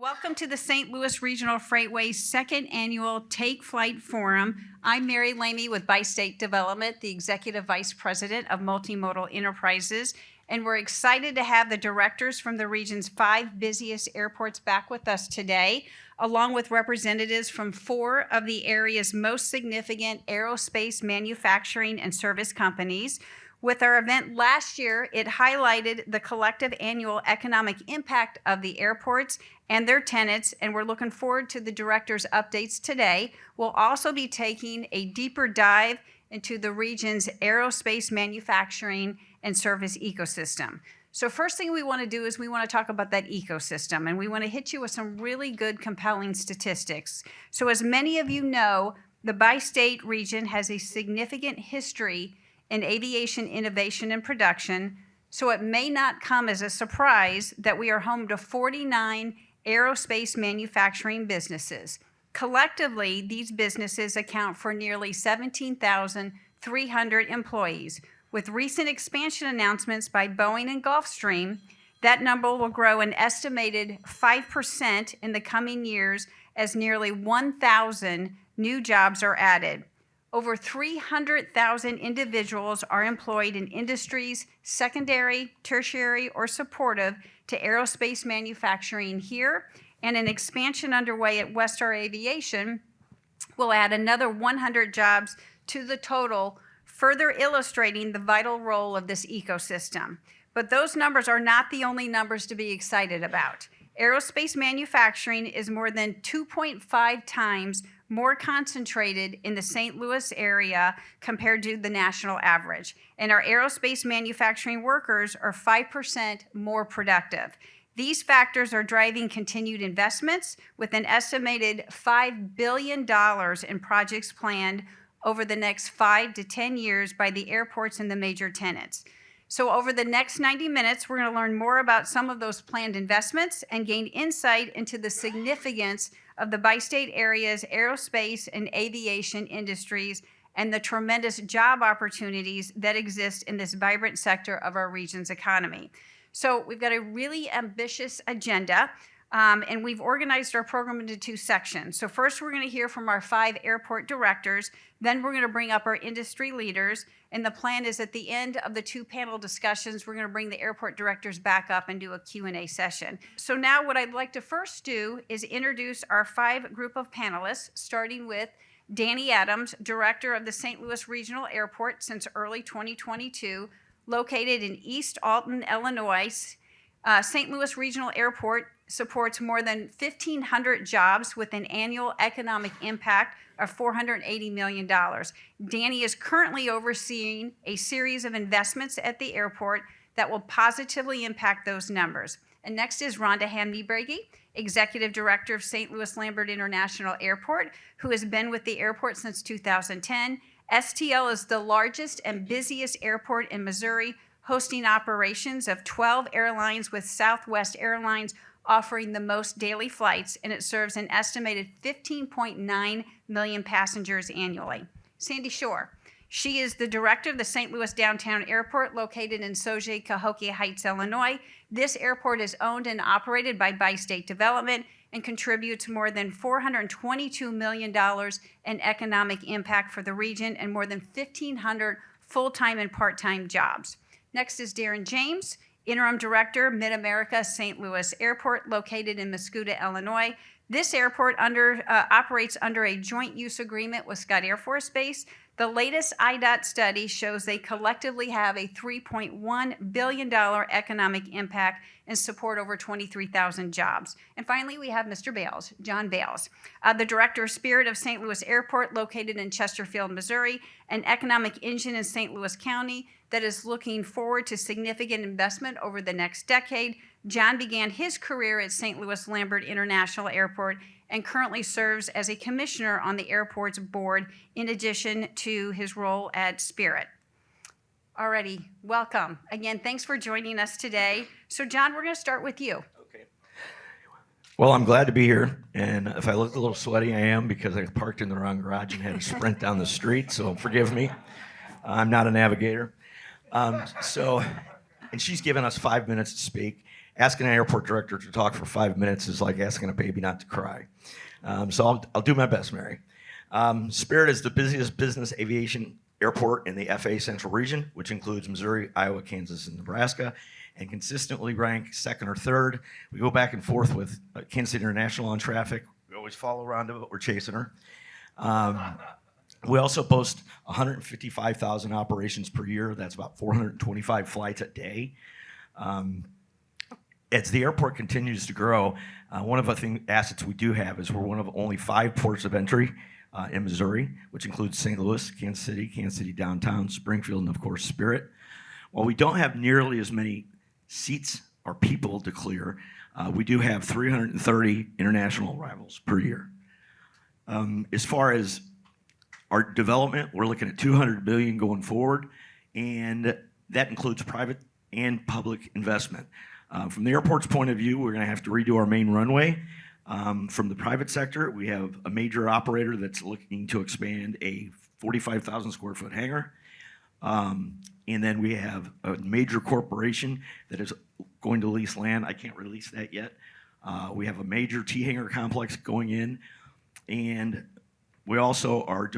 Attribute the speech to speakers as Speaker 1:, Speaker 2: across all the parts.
Speaker 1: Welcome to the St. Louis Regional Freightway's second annual Take Flight Forum. I'm Mary Lamie with Bi-State Development, the Executive Vice President of Multimodal Enterprises, and we're excited to have the directors from the region's 5 busiest airports back with us today, along with representatives from 4 of the area's most significant aerospace manufacturing and service companies. With our event last year, it highlighted the collective annual economic impact of the airports and their tenants, and we're looking forward to the directors' updates today. We'll also be taking a deeper dive into the region's aerospace manufacturing and service ecosystem. So first thing we want to do is we want to talk about that ecosystem, and we want to hit you with some really good, compelling statistics. So as many of you know, the Bi-State region has a significant history in aviation innovation and production, so it may not come as a surprise that we are home to 49 aerospace manufacturing businesses. Collectively, these businesses account for nearly 17,300 employees. With recent expansion announcements by Boeing and Gulfstream, that number will grow an estimated 5% in the coming years as nearly 1,000 new jobs are added. Over 300,000 individuals are employed in industries secondary, tertiary, or supportive to aerospace manufacturing here, and an expansion underway at Westar Aviation will add another 100 jobs to the total, further illustrating the vital role of this ecosystem. But those numbers are not the only numbers to be excited about. Aerospace manufacturing is more than 2.5 times more concentrated in the St. Louis area compared to the national average. And our aerospace manufacturing workers are 5% more productive. These factors are driving continued investments with an estimated $5 billion in projects planned over the next 5 to 10 years by the airports and the major tenants. So over the next 90 minutes, we're going to learn more about some of those planned investments and gain insight into the significance of the Bi-State area's aerospace and aviation industries and the tremendous job opportunities that exist in this vibrant sector of our region's economy. So we've got a really ambitious agenda, and we've organized our program into 2 sections. So first, we're going to hear from our 5 airport directors. Then we're going to bring up our industry leaders. And the plan is at the end of the 2 panel discussions, we're going to bring the airport directors back up and do a Q&A session. So now what I'd like to first do is introduce our 5 group of panelists, starting with Danny Adams, director of the St. Louis Regional Airport since early 2022, located in East Alton, Illinois. St. Louis Regional Airport supports more than 1,500 jobs with an annual economic impact of $480 million. Danny is currently overseeing a series of investments at the airport that will positively impact those numbers. And next is Rhonda Hamm-Niebruegge, Executive Director of St. Louis Lambert International Airport, who has been with the airport since 2010. STL is the largest and busiest airport in Missouri, hosting operations of 12 airlines, with Southwest Airlines offering the most daily flights, and it serves an estimated 15.9 million passengers annually. Sandy Shore. She is the director of the St. Louis Downtown Airport, located in Sauget, Cahokia Heights, Illinois. This airport is owned and operated by Bi-State Development and contributes more than $422 million in economic impact for the region and more than 1,500 full-time and part-time jobs. Next is Darren James, Interim Director, MidAmerica St. Louis Airport, located in Muscuda, Illinois. This airport operates under a joint use agreement with Scott Air Force Base. The latest IDOT study shows they collectively have a $3.1 billion economic impact and support over 23,000 jobs. And finally, we have Mr. Bales, John Bales, the Director of Spirit of St. Louis Airport, located in Chesterfield, Missouri, an economic engine in St. Louis County that is looking forward to significant investment over the next decade. John began his career at St. Louis Lambert International Airport and currently serves as a commissioner on the airport's board, in addition to his role at Spirit. Alrighty, welcome. Again, thanks for joining us today. So John, we're going to start with you.
Speaker 2: Okay. Well, I'm glad to be here, and if I look a little sweaty, I am, because I parked in the wrong garage and had to sprint down the street, so forgive me. I'm not a navigator. And she's given us 5 minutes to speak. asking an airport director to talk for 5 minutes is like asking a baby not to cry. So I'll do my best, Mary. Spirit is the busiest business aviation airport in the FAA Central Region, which includes Missouri, Iowa, Kansas, and Nebraska, and consistently rank second or third. We go back and forth with Kansas City International on traffic. We always follow Rhonda, but we're chasing her. We also boast 155,000 operations per year. That's about 425 flights a day. As the airport continues to grow, one of the assets we do have is we're one of only 5 ports of entry in Missouri, which includes St. Louis, Kansas City downtown, Springfield, and of course Spirit. While we don't have nearly as many seats or people to clear, we do have 330 international arrivals per year. As far as our development, we're looking at $200 billion going forward, and that includes private and public investment. From the airport's point of view, we're going to have to redo our main runway. From the private sector, we have a major operator that's looking to expand a 45,000 square foot hangar. And then we have a major corporation that is going to lease land. I can't release that yet. We have a major T-hangar complex going in, and we also are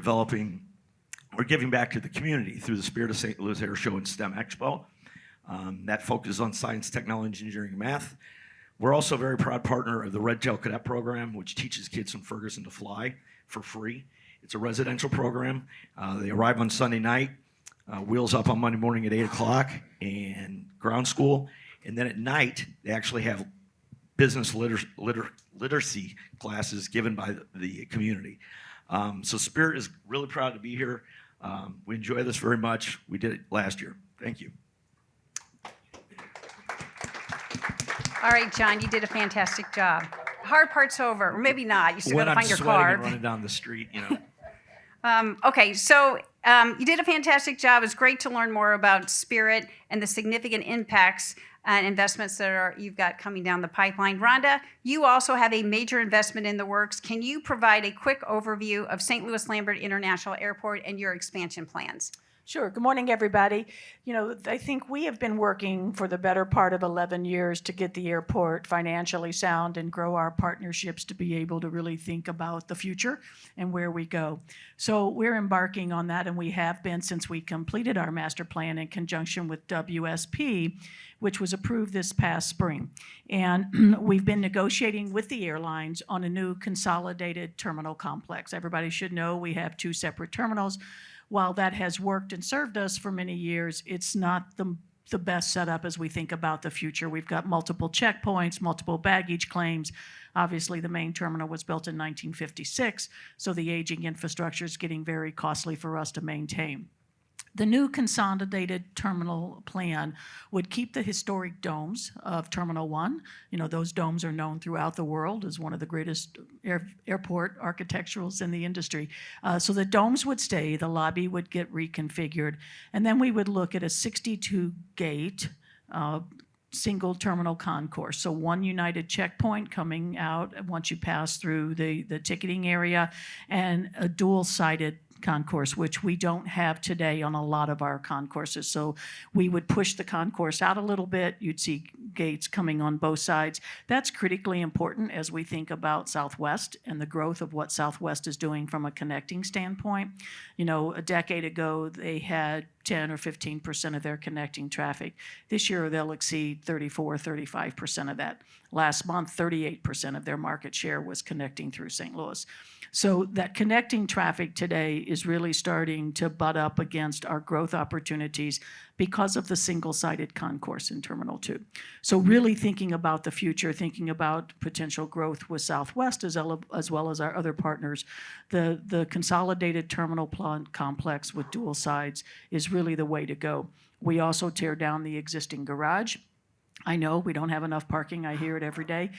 Speaker 2: we're giving back to the community through the Spirit of St. Louis Air Show and STEM Expo. That focuses on science, technology, engineering, and math. We're also a very proud partner of the Red Tail Cadet Program, which teaches kids from Ferguson to fly for free. It's a residential program. They arrive on Sunday night, wheels up on Monday morning at 8 o'clock, and ground school. And then at night, they actually have business literacy classes given by the community. So Spirit is really proud to be here. We enjoy this very much. We did it last year. Thank you.
Speaker 1: All right, John, you did a fantastic job. Hard part's over, or maybe not. You still got to find your
Speaker 2: When I'm sweating
Speaker 1: car.
Speaker 2: and running down the street, you know.
Speaker 1: Okay, so you did a fantastic job. It's great to learn more about Spirit and the significant impacts and investments that you've got coming down the pipeline. Rhonda, you also have a major investment in the works. Can you provide a quick overview of St. Louis Lambert International Airport and your expansion plans?
Speaker 3: Sure. Good morning, everybody. You know, I think we have been working for the better part of 11 years to get the airport financially sound and grow our partnerships to be able to really think about the future and where we go. So we're embarking on that, and we have been since we completed our master plan in conjunction with WSP, which was approved this past spring. And we've been negotiating with the airlines on a new consolidated terminal complex. Everybody should know we have 2 separate terminals. While that has worked and served us for many years, it's not the best setup as we think about the future. We've got multiple checkpoints, multiple baggage claims. Obviously, the main terminal was built in 1956, so the aging infrastructure is getting very costly for us to maintain. The new consolidated terminal plan would keep the historic domes of Terminal 1. You know, those domes are known throughout the world as one of the greatest airport architecturals in the industry. So the domes would stay, the lobby would get reconfigured, and then we would look at a 62-gate single terminal concourse. So one united checkpoint coming out once you pass through the ticketing area, and a dual-sided concourse, which we don't have today on a lot of our concourses. So we would push the concourse out a little bit. You'd see gates coming on both sides. That's critically important as we think about Southwest and the growth of what Southwest is doing from a connecting standpoint. You know, a decade ago, they had 10 or 15% of their connecting traffic. This year, they'll exceed 35% of that. Last month, 38% of their market share was connecting through St. Louis. So that connecting traffic today is really starting to butt up against our growth opportunities because of the single-sided concourse in Terminal 2. So really thinking about the future, thinking about potential growth with Southwest as well as our other partners, the consolidated terminal complex with dual sides is really the way to go. We also tear down the existing garage. I know we don't have enough parking. I hear it every day.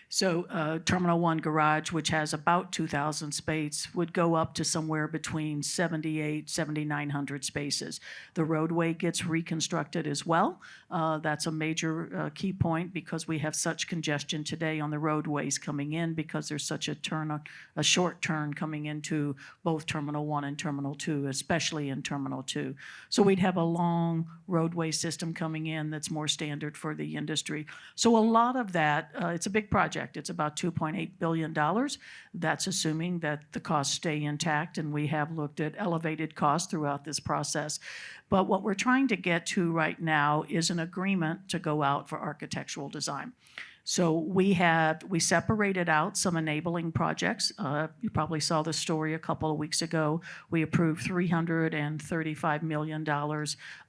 Speaker 3: So Terminal 1 garage, which has about 2,000 spaces, would go up to somewhere between 7,900 spaces. The roadway gets reconstructed as well. That's a major key point because we have such congestion today on the roadways coming in because there's such a short turn coming into both Terminal 1 and Terminal 2, especially in Terminal 2. So we'd have a long roadway system coming in that's more standard for the industry. So a lot of that, it's a big project. It's about $2.8 billion. That's assuming that the costs stay intact, and we have looked at elevated costs throughout this process. But what we're trying to get to right now is an agreement to go out for architectural design. So we separated out some enabling projects. You probably saw the story a couple of weeks ago. We approved $335 million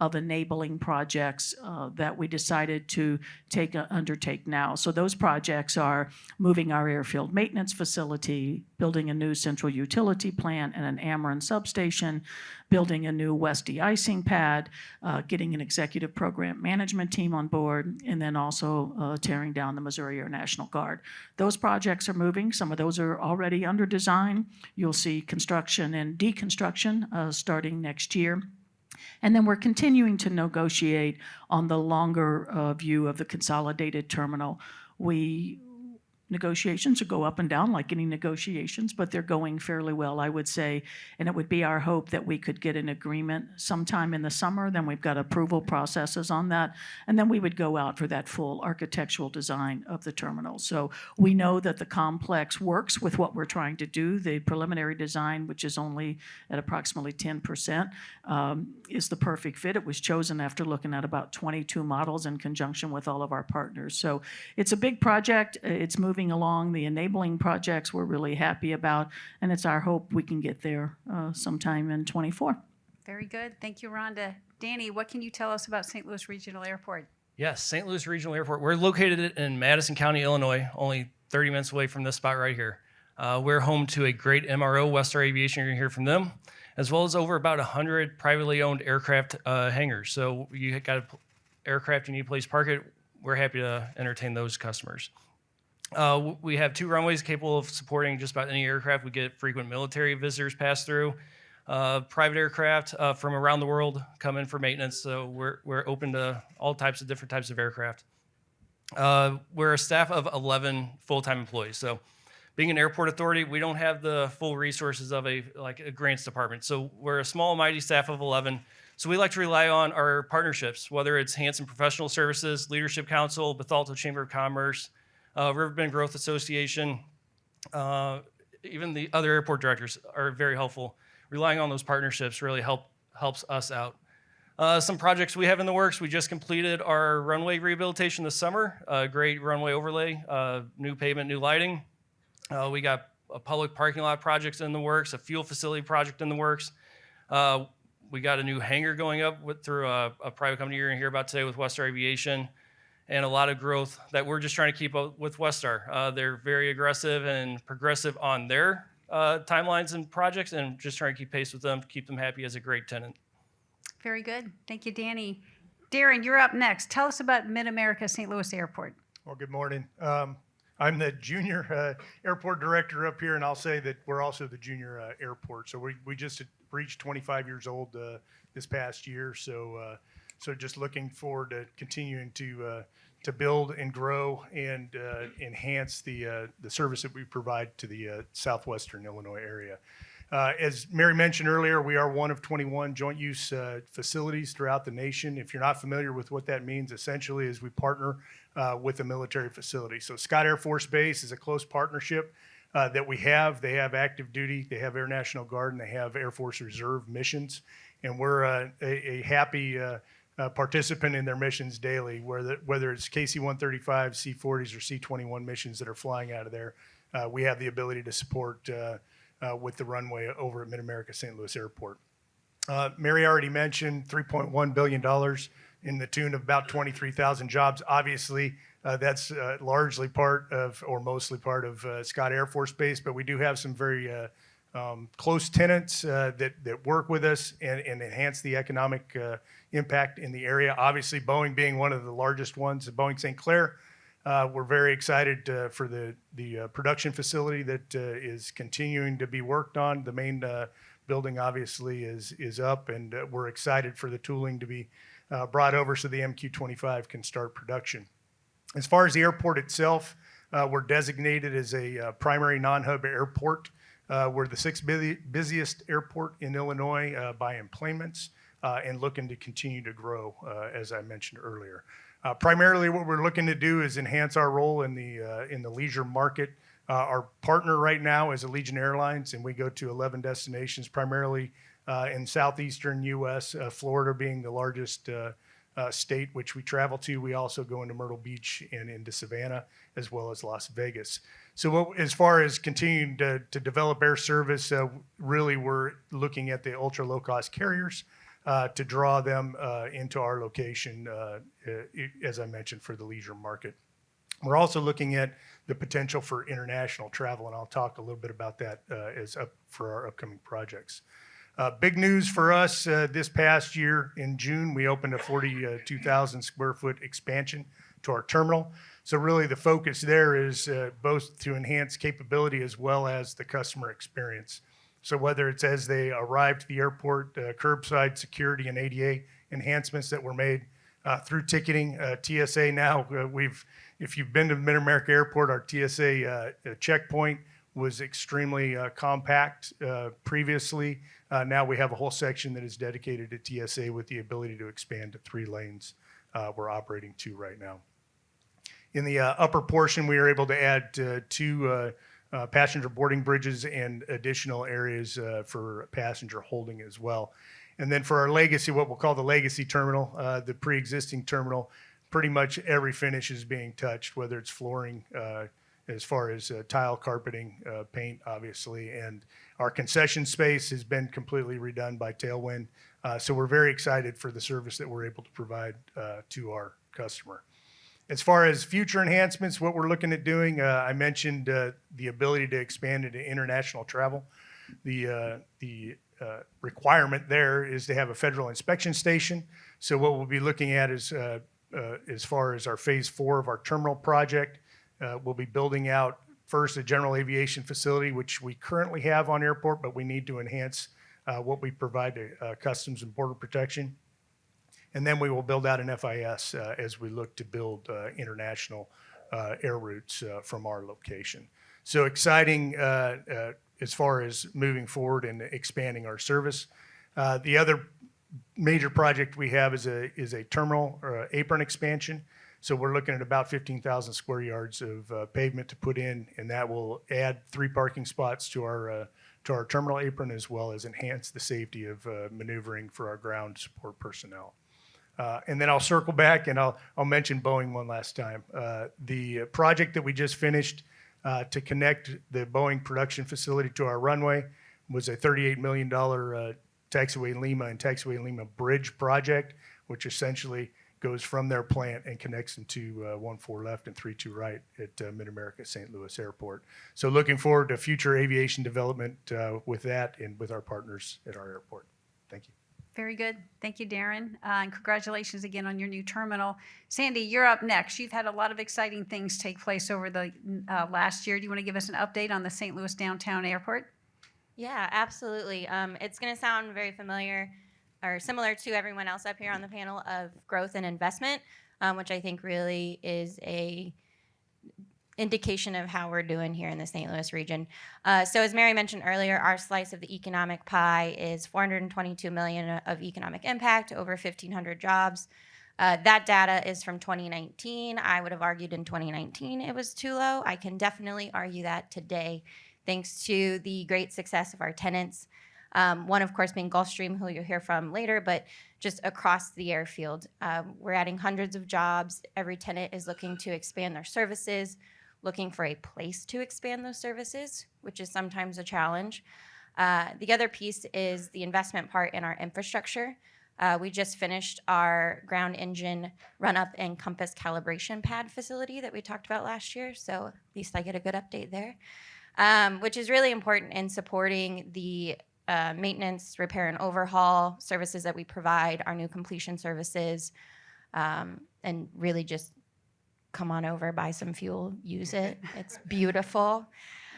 Speaker 3: of enabling projects that we decided to undertake now. So those projects are moving our airfield maintenance facility, building a new central utility plant and an Ameren substation, building a new West de-icing pad, getting an executive program management team on board, and then also tearing down the Missouri Air National Guard. Those projects are moving. Some of those are already under design. You'll see construction and deconstruction starting next year. And then we're continuing to negotiate on the longer view of the consolidated terminal. Negotiations go up and down like any negotiations, but they're going fairly well, I would say. And it would be our hope that we could get an agreement sometime in the summer. Then we've got approval processes on that. And then we would go out for that full architectural design of the terminal. So we know that the complex works with what we're trying to do. The preliminary design, which is only at approximately 10%, is the perfect fit. It was chosen after looking at about 22 models in conjunction with all of our partners. So it's a big project. It's moving along. The enabling projects we're really happy about, and it's our hope we can get there sometime in '24.
Speaker 1: Very good. Thank you, Rhonda. Danny, what can you tell us about St. Louis Regional Airport?
Speaker 4: Yes, St. Louis Regional Airport. We're located in Madison County, Illinois, only 30 minutes away from this spot right here. We're home to a great MRO, Westar Aviation. You're going to hear from them, as well as over about 100 privately owned aircraft hangars. So you got an aircraft, you need a place to park it. We're happy to entertain those customers. We have 2 runways capable of supporting just about any aircraft. We get frequent military visitors pass through. Private aircraft from around the world come in for maintenance, so we're open to all different types of aircraft. We're a staff of 11 full-time employees. So being an airport authority, we don't have the full resources of a grants department. So we're a small, mighty staff of 11. So we like to rely on our partnerships, whether it's Hanson Professional Services, Leadership Council, Bethalto Chamber of Commerce, Riverbend Growth Association, even the other airport directors are very helpful. Relying on those partnerships really helps us out. Some projects we have in the works, we just completed our runway rehabilitation this summer, great runway overlay, new pavement, new lighting. We got a public parking lot projects in the works, a fuel facility project in the works. We got a new hangar going up through a private company you're going to hear about today with Westar Aviation, and a lot of growth that we're just trying to keep up with Westar. They're very aggressive and progressive on their timelines and projects, and just trying to keep pace with them, keep them happy as a great tenant.
Speaker 1: Very good. Thank you, Danny. Darren, you're up next. Tell us about MidAmerica St. Louis Airport.
Speaker 5: Well, good morning. I'm the junior airport director up here, and I'll say that we're also the junior airport. So we just reached 25 years old this past year. So just looking forward to continuing to build and grow and enhance the service that we provide to the southwestern Illinois area. As Mary mentioned earlier, we are one of 21 joint use facilities throughout the nation. If you're not familiar with what that means, essentially is we partner with a military facility. So Scott Air Force Base is a close partnership that we have. They have active duty, they have Air National Guard, and they have Air Force Reserve missions. And we're a happy participant in their missions daily, whether it's KC-135, C-40s, or C-21 missions that are flying out of there. We have the ability to support with the runway over at MidAmerica St. Louis Airport. Mary already mentioned $3.1 billion in the tune of about 23,000 jobs. Obviously, that's largely part of, or mostly part of Scott Air Force Base, but we do have some very close tenants that work with us and enhance the economic impact in the area. Obviously, Boeing being one of the largest ones, Boeing St. Clair. We're very excited for the production facility that is continuing to be worked on. The main building obviously is up, and we're excited for the tooling to be brought over so the MQ-25 can start production. As far as the airport itself, we're designated as a primary non-hub airport. We're the 6th busiest airport in Illinois by employments and looking to continue to grow, as I mentioned earlier. Primarily, what we're looking to do is enhance our role in the leisure market. Our partner right now is Allegiant Airlines, and we go to 11 destinations, primarily in southeastern U.S., Florida being the largest state which we travel to. We also go into Myrtle Beach and into Savannah, as well as Las Vegas. So as far as continuing to develop air service, really we're looking at the ultra low-cost carriers to draw them into our location, as I mentioned, for the leisure market. We're also looking at the potential for international travel, and I'll talk a little bit about that for our upcoming projects. Big news for us this past year in June, we opened a 42,000 square foot expansion to our terminal. So really the focus there is both to enhance capability as well as the customer experience. So whether it's as they arrive to the airport, curbside security and ADA enhancements that were made through ticketing, TSA now, if you've been to MidAmerica Airport, our TSA checkpoint was extremely compact previously. Now we have a whole section that is dedicated to TSA with the ability to expand to 3 lanes we're operating 2 right now. In the upper portion, we are able to add 2 passenger boarding bridges and additional areas for passenger holding as well. And then for our legacy, what we'll call the legacy terminal, the pre-existing terminal, pretty much every finish is being touched, whether it's flooring, as far as tile, carpeting, paint, obviously. And our concession space has been completely redone by Tailwind. So we're very excited for the service that we're able to provide to our customer. As far as future enhancements, what we're looking at doing, I mentioned the ability to expand into international travel. The requirement there is to have a federal inspection station. So what we'll be looking at is, as far as our phase 4 of our terminal project, we'll be building out first a general aviation facility, which we currently have on airport, but we need to enhance what we provide to Customs and Border Protection. And then we will build out an FIS as we look to build international air routes from our location. So exciting as far as moving forward and expanding our service. The other major project we have is a terminal or apron expansion. So we're looking at about 15,000 square yards of pavement to put in, and that will add 3 parking spots to our terminal apron, as well as enhance the safety of maneuvering for our ground support personnel. And then I'll circle back and I'll mention Boeing one last time. The project that we just finished to connect the Boeing production facility to our runway was a $38 million taxiway Lima and taxiway Lima bridge project, which essentially goes from their plant and connects into 14 left and 32 right at MidAmerica St. Louis Airport. So looking forward to future aviation development with that and with our partners at our airport. Thank you.
Speaker 1: Very good. Thank you, Darren. And congratulations again on your new terminal. Sandy, you're up next. You've had a lot of exciting things take place over the last year. Do you want to give us an update on the St. Louis Downtown Airport?
Speaker 6: Yeah, absolutely. It's going to sound very familiar or similar to everyone else up here on the panel of growth and investment, which I think really is a indication of how we're doing here in the St. Louis region. So as Mary mentioned earlier, our slice of the economic pie is $422 million of economic impact, over 1,500 jobs. That data is from 2019. I would have argued in 2019 it was too low. I can definitely argue that today, thanks to the great success of our tenants. One, of course, being Gulfstream, who you'll hear from later, but just across the airfield. We're adding hundreds of jobs. Every tenant is looking to expand their services, looking for a place to expand those services, which is sometimes a challenge. The other piece is the investment part in our infrastructure. We just finished our ground engine run-up and compass calibration pad facility that we talked about last year, so at least I get a good update there, which is really important in supporting the maintenance, repair, and overhaul services that we provide, our new completion services, and really just come on over, buy some fuel, use it. It's beautiful.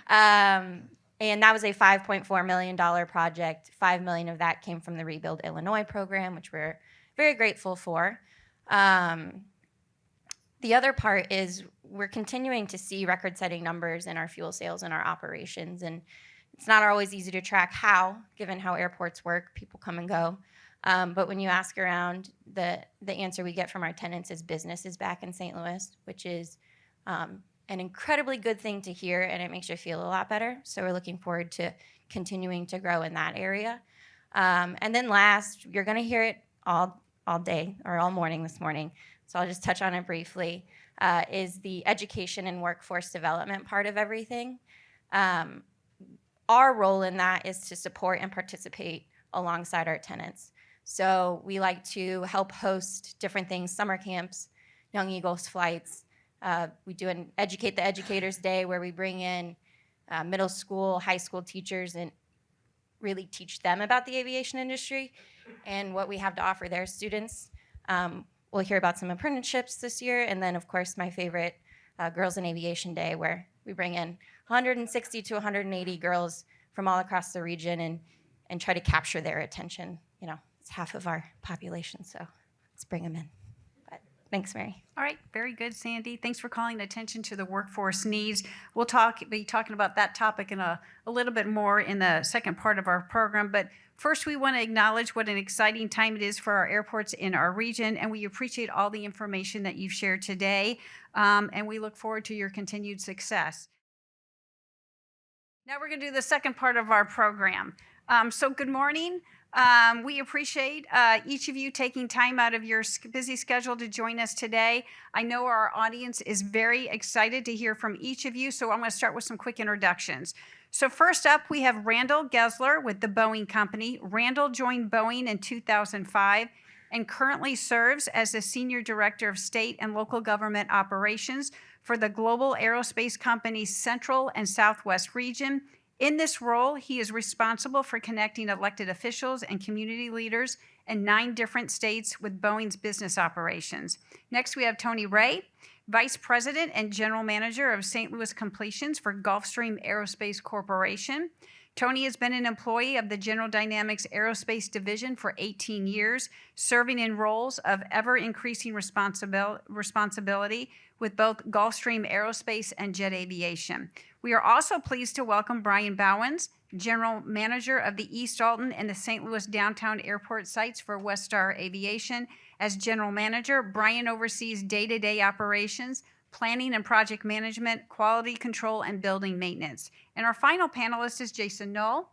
Speaker 6: And that was a $5.4 million project. $5 million of that came from the Rebuild Illinois program, which we're very grateful for. The other part is we're continuing to see record-setting numbers in our fuel sales and our operations. And it's not always easy to track how, given how airports work, people come and go. But when you ask around, the answer we get from our tenants is business is back in St. Louis, which is an incredibly good thing to hear, and it makes you feel a lot better. So we're looking forward to continuing to grow in that area. And then last, you're going to hear it all day or all morning this morning, so I'll just touch on it briefly, is the education and workforce development part of everything. Our role in that is to support and participate alongside our tenants. So we like to help host different things, summer camps, Young Eagles flights. We do an Educate the Educators Day where we bring in middle school, high school teachers and really teach them about the aviation industry and what we have to offer their students. We'll hear about some apprenticeships this year, and then of course my favorite, Girls in Aviation Day, where we bring in 160 to 180 girls from all across the region and try to capture their attention. You know, it's half of our population, so let's bring them in. But thanks, Mary.
Speaker 1: All right, very good, Sandy. Thanks for calling attention to the workforce needs. We'll be talking about that topic in a little bit more in the second part of our program. But first, we want to acknowledge what an exciting time it is for our airports in our region, and we appreciate all the information that you've shared today, and we look forward to your continued success. Now we're going to do the second part of our program. So good morning. We appreciate each of you taking time out of your busy schedule to join us today. I know our audience is very excited to hear from each of you, so I'm going to start with some quick introductions. So first up, we have Randall Gessler with the Boeing Company. Randall joined Boeing in 2005 and currently serves as the Senior Director of State and Local Government Operations for the Global Aerospace Company's Central and Southwest region. In this role, he is responsible for connecting elected officials and community leaders in 9 different states with Boeing's business operations. Next, we have Tony Ray, Vice President and General Manager of St. Louis Completions for Gulfstream Aerospace Corporation. Tony has been an employee of the General Dynamics Aerospace Division for 18 years, serving in roles of ever-increasing responsibility with both Gulfstream Aerospace and Jet Aviation. We are also pleased to welcome Brian Bauwens, General Manager of the East Alton and the St. Louis Downtown Airport sites for Westar Aviation. As General Manager, Brian oversees day-to-day operations, planning and project management, quality control, and building maintenance. And our final panelist is Jason Noll,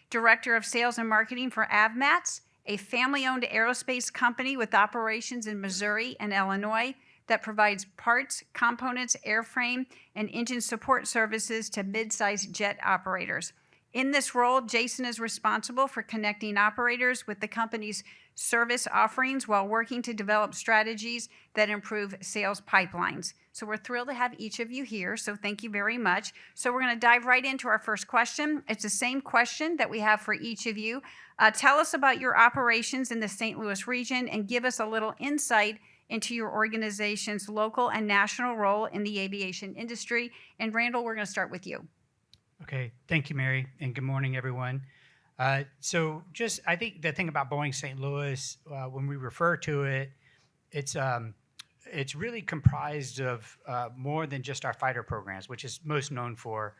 Speaker 1: Director of Sales and Marketing for AVMATS, a family-owned aerospace company with operations in Missouri and Illinois that provides parts, components, airframe, and engine support services to mid-sized jet operators. In this role, Jason is responsible for connecting operators with the company's service offerings while working to develop strategies that improve sales pipelines. So we're thrilled to have each of you here, so thank you very much. So we're going to dive right into our first question. It's the same question that we have for each of you. Tell us about your operations in the St. Louis region and give us a little insight into your organization's local and national role in the aviation industry. And Randall, we're going to start with you.
Speaker 7: Okay, thank you, Mary, and good morning, everyone. So just, I think the thing about Boeing St. Louis, when we refer to it, it's really comprised of more than just our fighter programs, which is most known for.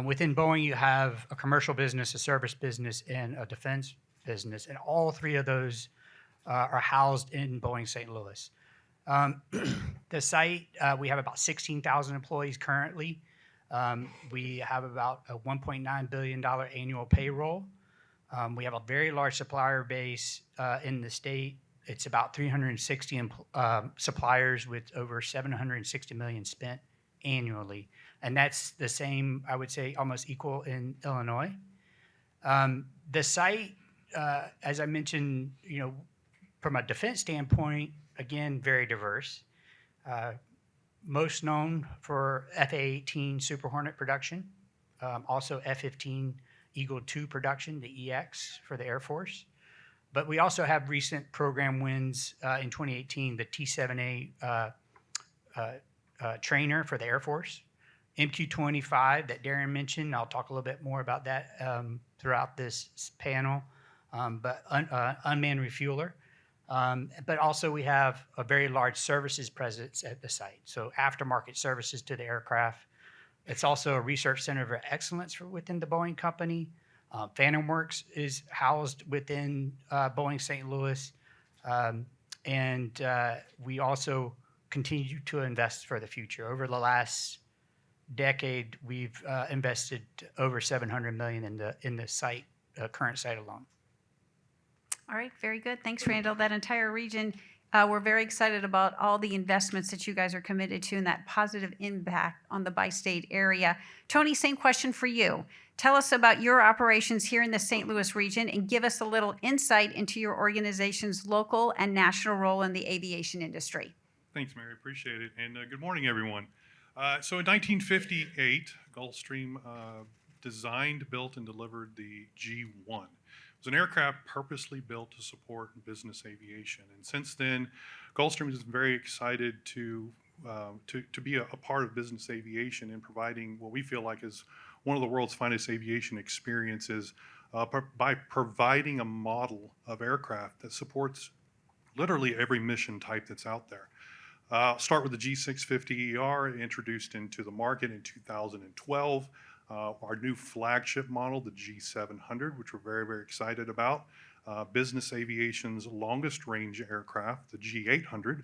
Speaker 7: Within Boeing, you have a commercial business, a service business, and a defense business, and all 3 of those are housed in Boeing St. Louis. The site, we have about 16,000 employees currently. We have about a $1.9 billion annual payroll. We have a very large supplier base in the state. It's about 360 suppliers with over $760 million spent annually. And that's the same, I would say, almost equal in Illinois. The site, as I mentioned, from a defense standpoint, again, very diverse. Most known for F/A-18 Super Hornet production, also F-15 Eagle II production, the EX for the Air Force. But we also have recent program wins in 2018, the T-7A trainer for the Air Force, MQ-25 that Darren mentioned. I'll talk a little bit more about that throughout this panel, but unmanned refueler. But also we have a very large services presence at the site. So aftermarket services to the aircraft. It's also a research center of excellence within the Boeing company. Phantom Works is housed within Boeing St. Louis. And we also continue to invest for the future. Over the last decade, we've invested over $700 million in the site, current site alone.
Speaker 1: All right, very good. Thanks, Randall. That entire region, we're very excited about all the investments that you guys are committed to and that positive impact on the bi-state area. Tony, same question for you. Tell us about your operations here in the St. Louis region and give us a little insight into your organization's local and national role in the aviation industry.
Speaker 8: Thanks, Mary. Appreciate it. And good morning, everyone. So in 1958, Gulfstream designed, built, and delivered the G1. It was an aircraft purposely built to support business aviation. And since then, Gulfstream has been very excited to be a part of business aviation and providing what we feel like is one of the world's finest aviation experiences by providing a model of aircraft that supports literally every mission type that's out there. I'll start with the G650ER, introduced into the market in 2012. Our new flagship model, the G700, which we're very, very excited about. Business aviation's longest range aircraft, the G800.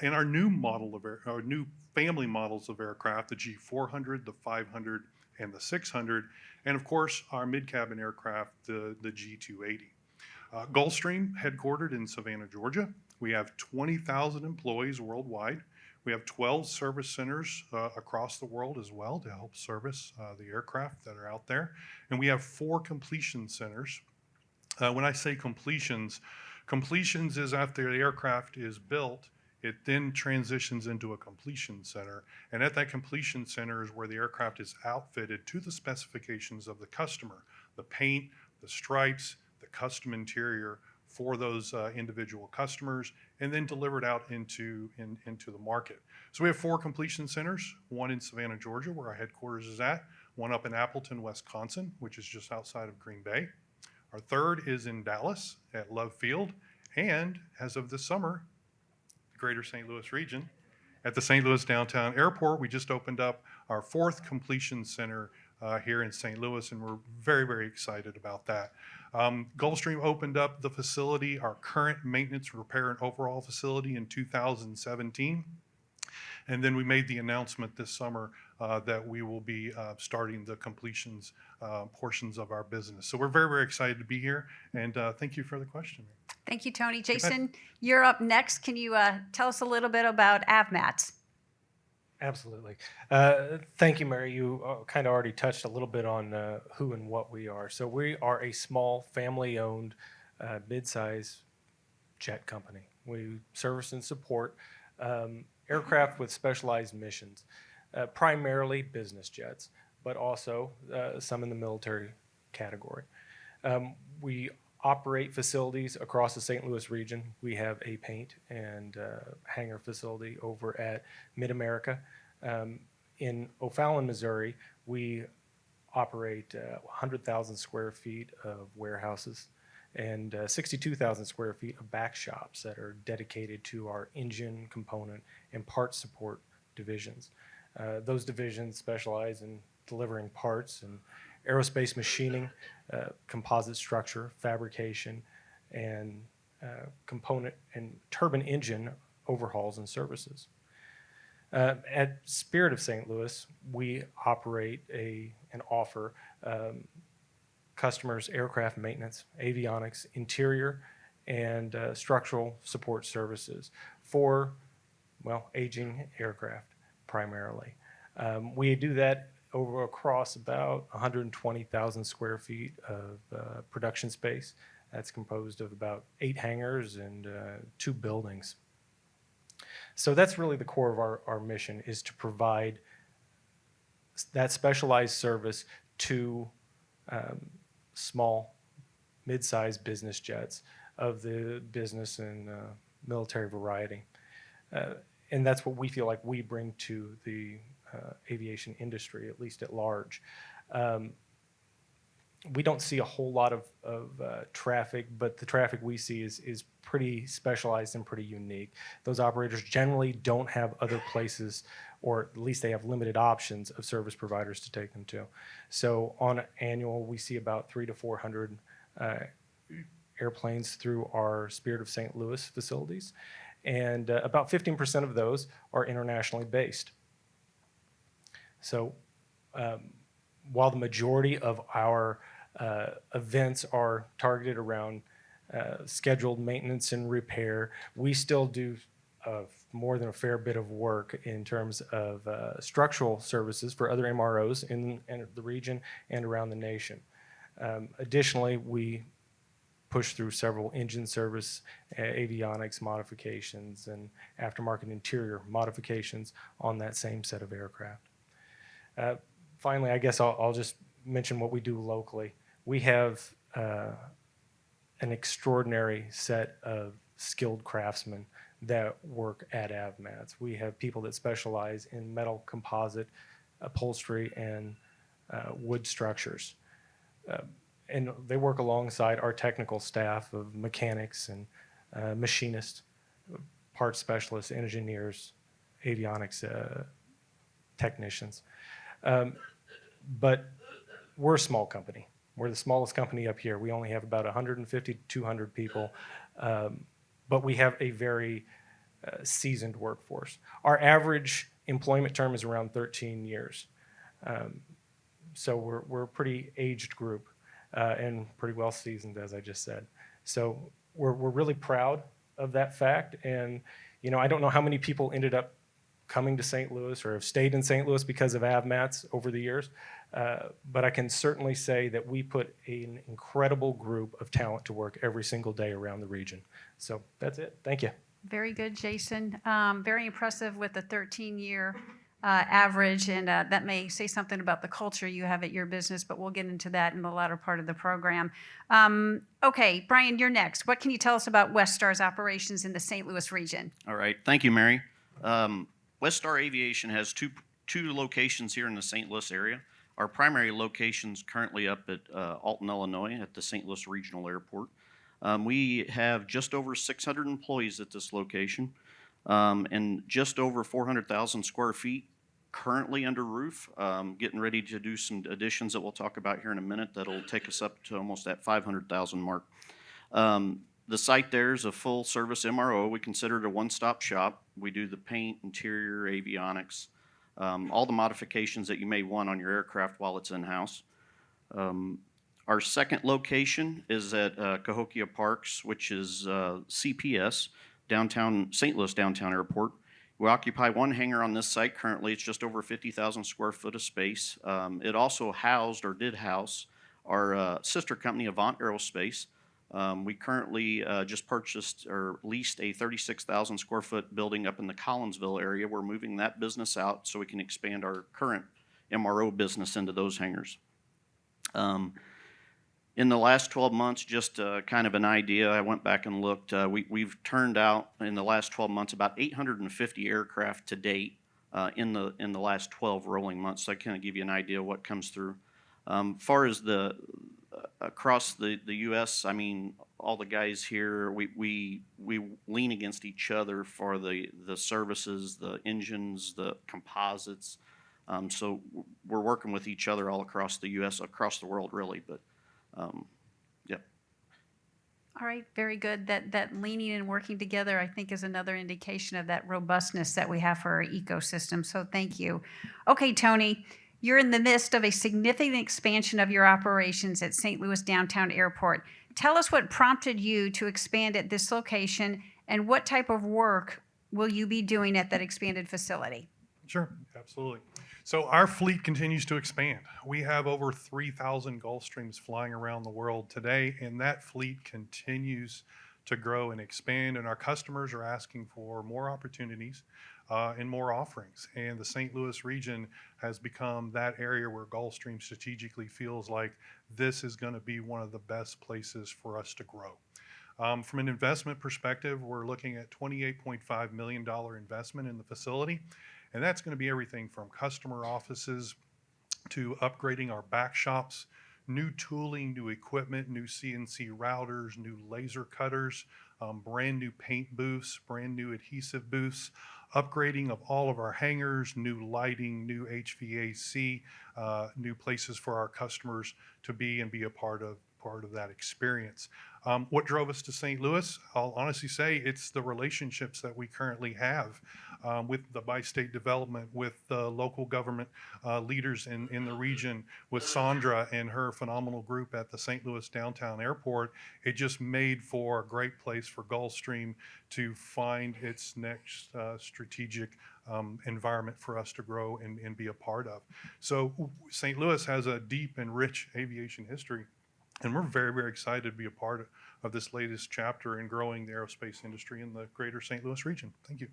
Speaker 8: And our new new family models of aircraft, the G400, the 500, and the 600. And of course, our mid-cabin aircraft, the G280. Gulfstream, headquartered in Savannah, Georgia. We have 20,000 employees worldwide. We have 12 service centers across the world as well to help service the aircraft that are out there. And we have 4 completion centers. When I say completions is after the aircraft is built, it then transitions into a completion center. And at that completion center is where the aircraft is outfitted to the specifications of the customer, the paint, the stripes, the custom interior for those individual customers, and then delivered out into the market. So we have 4 completion centers, one in Savannah, Georgia, where our headquarters is at, one up in Appleton, Wisconsin, which is just outside of Green Bay. Our third is in Dallas at Love Field, and as of this summer, the greater St. Louis region, at the St. Louis Downtown Airport, we just opened up our 4th completion center here in St. Louis, and we're very, very excited about that. Gulfstream opened up the facility, our current maintenance, repair, and overhaul facility in 2017. And then we made the announcement this summer that we will be starting the completions portions of our business. So we're very, very excited to be here, and thank you for the question.
Speaker 1: Thank you, Tony. Jason, you're up next. Can you tell us a little bit about AVMATS?
Speaker 9: Absolutely. Thank you, Mary. You kind of already touched a little bit on who and what we are. So we are a small family-owned mid-size jet company. We service and support aircraft with specialized missions, primarily business jets, but also some in the military category. We operate facilities across the St. Louis region. We have a paint and hangar facility over at MidAmerica. In O'Fallon, Missouri, we operate 100,000 square feet of warehouses and 62,000 square feet of back shops that are dedicated to our engine, component, and parts support divisions. Those divisions specialize in delivering parts and aerospace machining, composite structure, fabrication, and component and turbine engine overhauls and services. At Spirit of St. Louis, we operate and offer customers aircraft maintenance, avionics, interior, and structural support services for, well, aging aircraft primarily. We do that across about 120,000 square feet of production space. That's composed of about 8 hangars and 2 buildings. So that's really the core of our mission, is to provide that specialized service to small, mid-sized business jets of the business and military variety. And that's what we feel like we bring to the aviation industry, at least at large. We don't see a whole lot of traffic, but the traffic we see is pretty specialized and pretty unique. Those operators generally don't have other places or at least they have limited options of service providers to take them to. So on annual, we see about 300 to 400 airplanes through our Spirit of St. Louis facilities, and about 15% of those are internationally based. So while the majority of our events are targeted around scheduled maintenance and repair, we still do more than a fair bit of work in terms of structural services for other MROs in the region and around the nation. Additionally, we push through several engine service, avionics modifications, and aftermarket interior modifications on that same set of aircraft. Finally, I guess I'll just mention what we do locally. We have an extraordinary set of skilled craftsmen that work at AVMATS. We have people that specialize in metal composite, upholstery, and wood structures. And they work alongside our technical staff of mechanics and machinists, parts specialists, engineers, avionics technicians. But we're a small company. We're the smallest company up here. We only have about 150 to 200 people, but we have a very seasoned workforce. Our average employment term is around 13 years. So we're a pretty aged group and pretty well seasoned, as I just said. So we're really proud of that fact. And, you know, I don't know how many people ended up coming to St. Louis or have stayed in St. Louis because of AVMATS over the years. But I can certainly say that we put an incredible group of talent to work every single day around the region. So that's it. Thank you.
Speaker 1: Very good, Jason. Very impressive with the 13-year average, and that may say something about the culture you have at your business, but we'll get into that in the latter part of the program. Okay, Brian, you're next. What can you tell us about Westar's operations in the St. Louis region?
Speaker 10: All right, thank you, Mary. Westar Aviation has two locations here in the St. Louis area. Our primary location's currently up at Alton, Illinois, at the St. Louis Regional Airport. We have just over 600 employees at this location, and just over 400,000 square feet currently under roof, getting ready to do some additions that we'll talk about here in a minute that'll take us up to almost that 500,000 mark. The site there is a full service MRO. We consider it a one-stop shop. We do the paint, interior, avionics, all the modifications that you may want on your aircraft while it's in-house. Our second location is at Cahokia Parks, which is CPS, downtown St. Louis Downtown Airport. We occupy one hangar on this site currently. It's just over 50,000 square foot of space. It also housed, or did house, our sister company, Avant Aerospace. We currently just purchased or leased a 36,000 square foot building up in the Collinsville area. We're moving that business out so we can expand our current MRO business into those hangars. In the last 12 months, just kind of an idea, I went back and looked. We've turned out in the last 12 months about 850 aircraft to date in the last 12 rolling months. So I kind of give you an idea of what comes through. Far as across the U.S., I mean, all the guys here, we lean against each other for the services, the engines, the composites. So we're working with each other all across the U.S., across the world, really. But yeah.
Speaker 1: All right, very good. That leaning and working together, I think, is another indication of that robustness that we have for our ecosystem. So thank you. Okay, Tony, you're in the midst of a significant expansion of your operations at St. Louis Downtown Airport. Tell us what prompted you to expand at this location, and what type of work will you be doing at that expanded facility?
Speaker 8: Sure, absolutely. So our fleet continues to expand. We have over 3,000 Gulfstreams flying around the world today, and that fleet continues to grow and expand, and our customers are asking for more opportunities and more offerings. And the St. Louis region has become that area where Gulfstream strategically feels like this is going to be one of the best places for us to grow. From an investment perspective, we're looking at $28.5 million investment in the facility. And that's going to be everything from customer offices to upgrading our back shops, new tooling, new equipment, new CNC routers, new laser cutters, brand new paint booths, brand new adhesive booths, upgrading of all of our hangars, new lighting, new HVAC, new places for our customers to be and be a part of that experience. What drove us to St. Louis? I'll honestly say it's the relationships that we currently have with the bi-state development, with the local government leaders in the region, with Sandra and her phenomenal group at the St. Louis Downtown Airport. It just made for a great place for Gulfstream to find its next strategic environment for us to grow and be a part of. So St. Louis has a deep and rich aviation history. And we're very, very excited to be a part of this latest chapter in growing the aerospace industry in the greater St. Louis region. Thank you.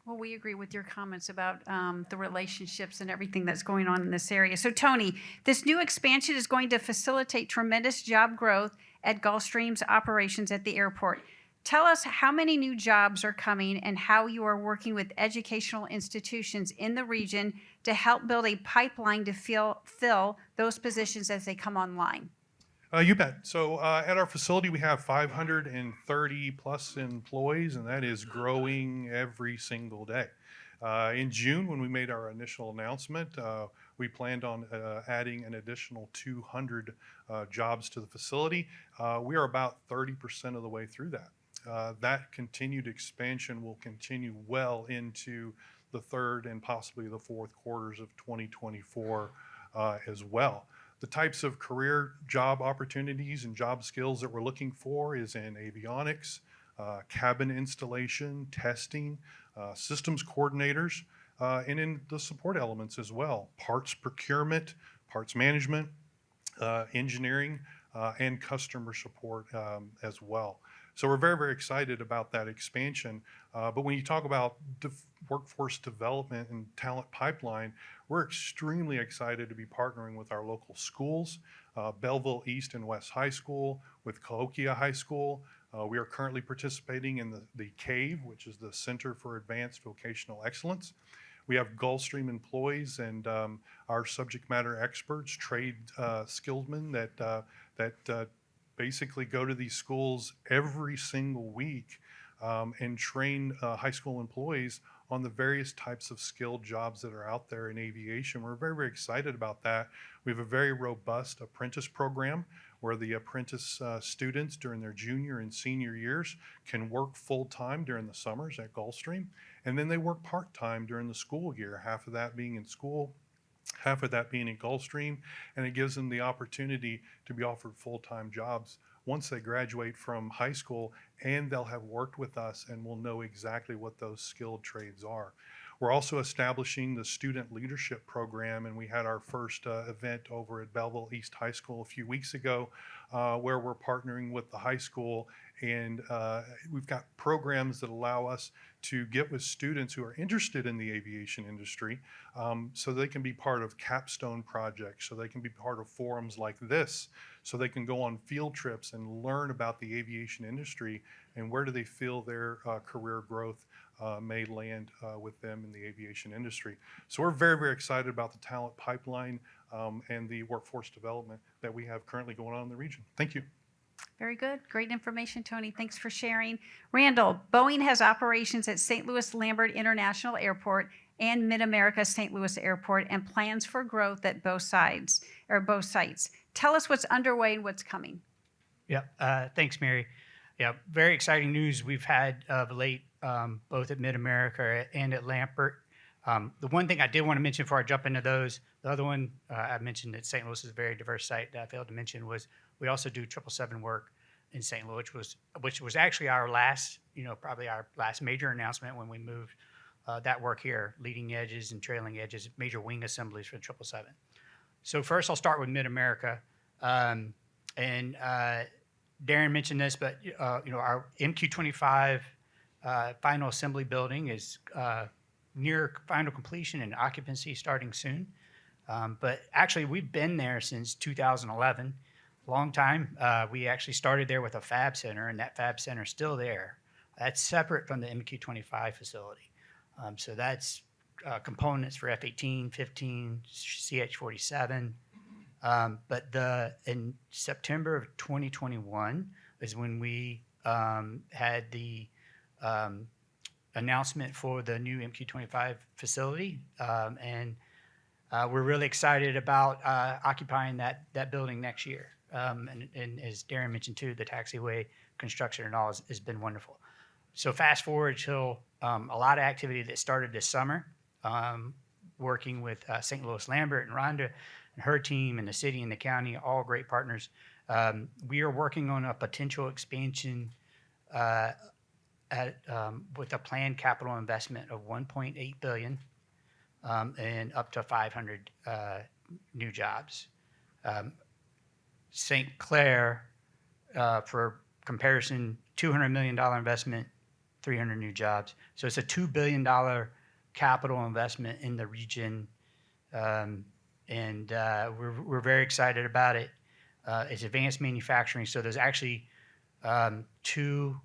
Speaker 1: Well, we agree with your comments about the relationships and everything that's going on in this area. So, Tony, this new expansion is going to facilitate tremendous job growth at Gulfstream's operations at the airport. Tell us how many new jobs are coming and how you are working with educational institutions in the region to help build a pipeline to fill those positions as they come online.
Speaker 8: You bet. So at our facility, we have 530 plus employees, and that is growing every single day. In June, when we made our initial announcement, we planned on adding an additional 200 jobs to the facility. We are about 30% of the way through that. That continued expansion will continue well into the third and possibly the fourth quarters of 2024 as well. The types of career job opportunities and job skills that we're looking for is in avionics, cabin installation, testing, systems coordinators, and in the support elements as well, parts procurement, parts management, engineering, and customer support as well. So we're very, very excited about that expansion. But when you talk about workforce development and talent pipeline, we're extremely excited to be partnering with our local schools, Belleville East and West High School, with Cahokia High School. We are currently participating in the CAVE, which is the Center for Advanced Vocational Excellence. We have Gulfstream employees and our subject matter experts, trade skillsmen that basically go to these schools every single week and train high school employees on the various types of skilled jobs that are out there in aviation. We're very, very excited about that. We have a very robust apprentice program where the apprentice students during their junior and senior years can work full-time during the summers at Gulfstream, and then they work part-time during the school year, half of that being in school, half of that being in Gulfstream, and it gives them the opportunity to be offered full-time jobs once they graduate from high school, and they'll have worked with us and will know exactly what those skilled trades are. We're also establishing the student leadership program, and we had our first event over at Belleville East High School a few weeks ago where we're partnering with the high school, and we've got programs that allow us to get with students who are interested in the aviation industry so they can be part of capstone projects, so they can be part of forums like this, so they can go on field trips and learn about the aviation industry and where do they feel their career growth may land with them in the aviation industry. So we're very, very excited about the talent pipeline and the workforce development that we have currently going on in the region. Thank you.
Speaker 1: Very good. Great information, Tony. Thanks for sharing. Randall, Boeing has operations at St. Louis Lambert International Airport and MidAmerica St. Louis Airport and plans for growth at both sites. Tell us what's underway and what's coming.
Speaker 7: Yeah, thanks, Mary. Yeah, very exciting news we've had of late, both at MidAmerica and at Lambert. The one thing I did want to mention before I jump into those, the other one I mentioned that St. Louis is a very diverse site that I failed to mention was we also do 777 work in St. Louis, which was actually our last, probably our last major announcement when we moved that work here, leading edges and trailing edges, major wing assemblies for the 777. So first I'll start with MidAmerica. And Darren mentioned this, but our MQ-25 final assembly building is near final completion and occupancy starting soon. But actually, we've been there since 2011, long time. We actually started there with a fab center, and that fab center is still there. That's separate from the MQ-25 facility. So that's components for F-18, 15, CH-47. But in September of 2021 is when we had the announcement for the new MQ-25 facility, and we're really excited about occupying that building next year. And as Darren mentioned too, the taxiway construction and all has been wonderful. So fast forward till a lot of activity that started this summer, working with St. Louis Lambert and Rhonda and her team and the city and the county, all great partners. We are working on a potential expansion with a planned capital investment of $1.8 billion and up to 500 new jobs. St. Clair, for comparison, $200 million investment, 300 new jobs. So it's a $2 billion capital investment in the region, and we're very excited about it. It's advanced manufacturing, so there's actually two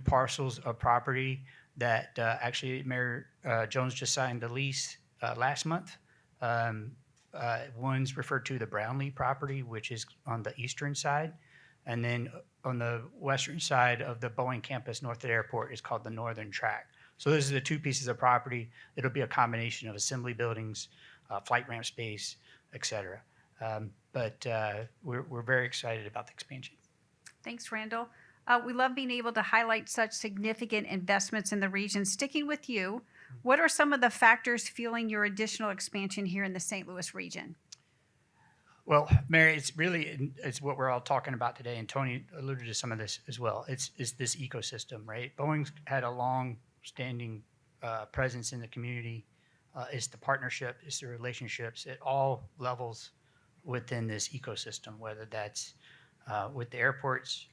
Speaker 7: parcels of property that actually Mayor Jones just signed the lease last month. One's referred to the Brownlee property, which is on the eastern side, and then on the western side of the Boeing campus north of the airport is called the Northern Track. So those are the two pieces of property. It'll be a combination of assembly buildings, flight ramp space, et cetera. But we're very excited about the expansion.
Speaker 1: Thanks, Randall. We love being able to highlight such significant investments in the region. Sticking with you, what are some of the factors fueling your additional expansion here in the St. Louis region?
Speaker 7: Well, Mary, it's what we're all talking about today, and Tony alluded to some of this as well. It's this ecosystem, right? Boeing's had a long-standing presence in the community. It's the partnership, it's the relationships at all levels within this ecosystem, whether that's with the airports,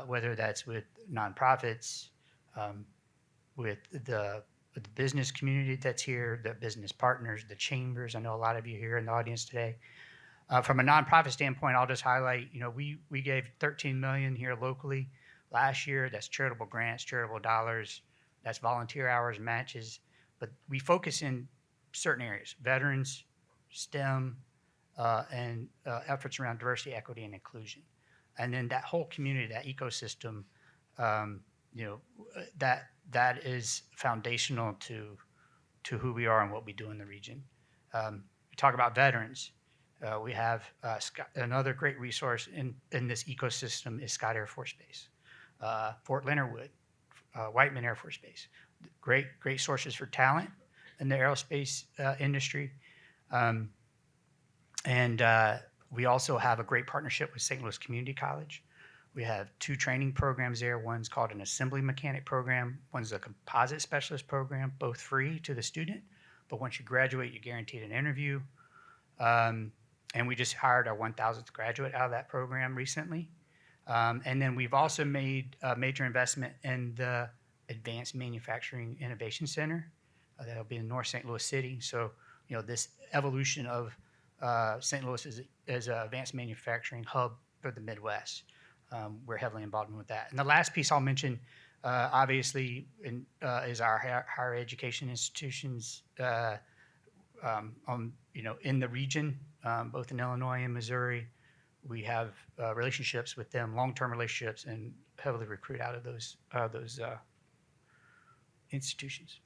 Speaker 7: whether that's with nonprofits, with the business community that's here, the business partners, the chambers. I know a lot of you here in the audience today. From a nonprofit standpoint, I'll just highlight, we gave $13 million here locally last year. That's charitable grants, charitable dollars, that's volunteer hours, matches. But we focus in certain areas: veterans, STEM, and efforts around diversity, equity, and inclusion. And then that whole community, that ecosystem, that is foundational to who we are and what we do in the region. We talk about veterans. We have another great resource in this ecosystem is Scott Air Force Base, Fort Leonard Wood, Whiteman Air Force Base. Great sources for talent in the aerospace industry. And we also have a great partnership with St. Louis Community College. We have 2 training programs there. One's called an assembly mechanic program. One's a composite specialist program, both free to the student. But once you graduate, you're guaranteed an interview. And we just hired our 1,000th graduate out of that program recently. And then we've also made a major investment in the Advanced Manufacturing Innovation Center. That'll be in North St. Louis City. So, this evolution of St. Louis as an advanced manufacturing hub for the Midwest. We're heavily involved with that. And the last piece I'll mention, obviously, is our higher education institutions in the region, both in Illinois and Missouri. We have relationships with them, long-term relationships, and heavily recruit out of those institutions.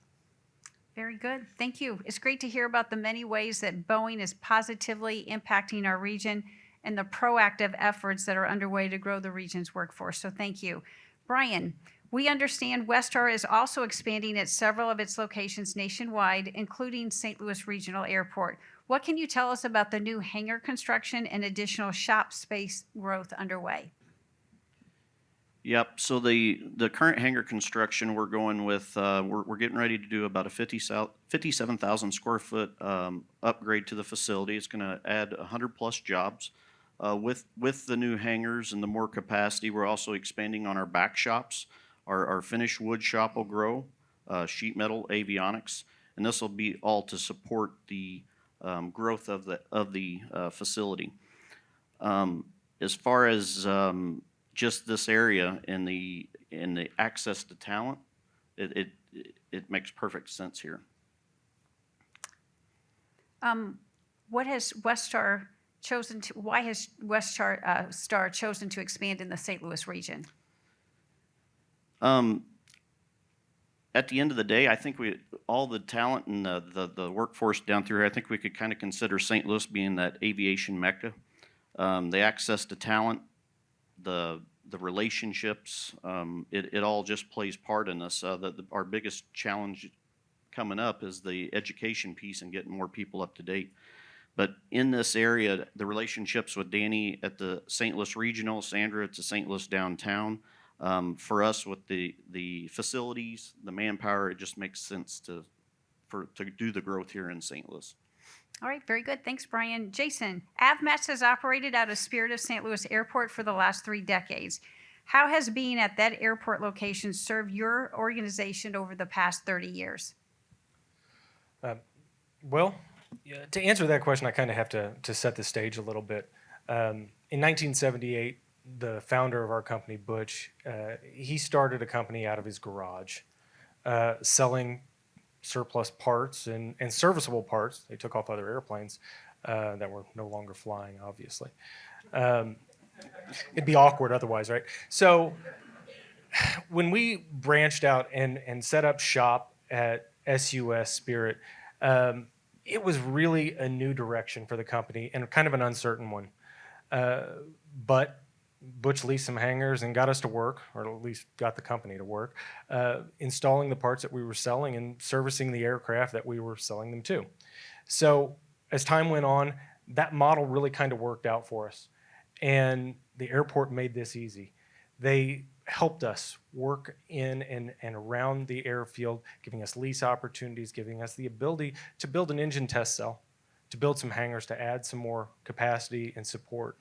Speaker 1: Very good. Thank you. It's great to hear about the many ways that Boeing is positively impacting our region and the proactive efforts that are underway to grow the region's workforce. So thank you. Brian, we understand Westar is also expanding at several of its locations nationwide, including St. Louis Regional Airport. What can you tell us about the new hangar construction and additional shop space growth underway?
Speaker 10: Yep. So the current hangar construction we're going with, we're getting ready to do about a 57,000 square foot upgrade to the facility. It's going to add 100 plus jobs. With the new hangars and the more capacity, we're also expanding on our back shops. Our finished wood shop will grow, sheet metal, avionics, and this will be all to support the growth of the facility. As far as just this area and the access to talent, it makes perfect sense here.
Speaker 1: What has Westar chosen to? Why has Westar chosen to expand in the St. Louis region?
Speaker 10: at the end of the day, I think all the talent and the workforce down through here, I think we could kind of consider St. Louis being that aviation mecca. The access to talent, the relationships, it all just plays part in this. Our biggest challenge coming up is the education piece and getting more people up to date. But in this area, the relationships with Danny at the St. Louis Regional, Sandra at the St. Louis Downtown, for us with the facilities, the manpower, it just makes sense to do the growth here in St. Louis.
Speaker 1: All right, very good. Thanks, Brian. Jason, AVMATS has operated out of Spirit of St. Louis Airport for the last 3 decades. How has being at that airport location served your organization over the past 30 years?
Speaker 9: Well, yeah, to answer that question, I kind of have to set the stage a little bit. In 1978, the founder of our company, Butch, he started a company out of his garage, selling surplus parts and serviceable parts. They took off other airplanes that were no longer flying, obviously. It'd be awkward otherwise, right? So when we branched out and set up shop at SUS Spirit, it was really a new direction for the company and kind of an uncertain one. But Butch leased some hangars and got us to work, or at least got the company to work, installing the parts that we were selling and servicing the aircraft that we were selling them to. So as time went on, that model really kind of worked out for us. And the airport made this easy. They helped us work in and around the airfield, giving us lease opportunities, giving us the ability to build an engine test cell, to build some hangars, to add some more capacity and support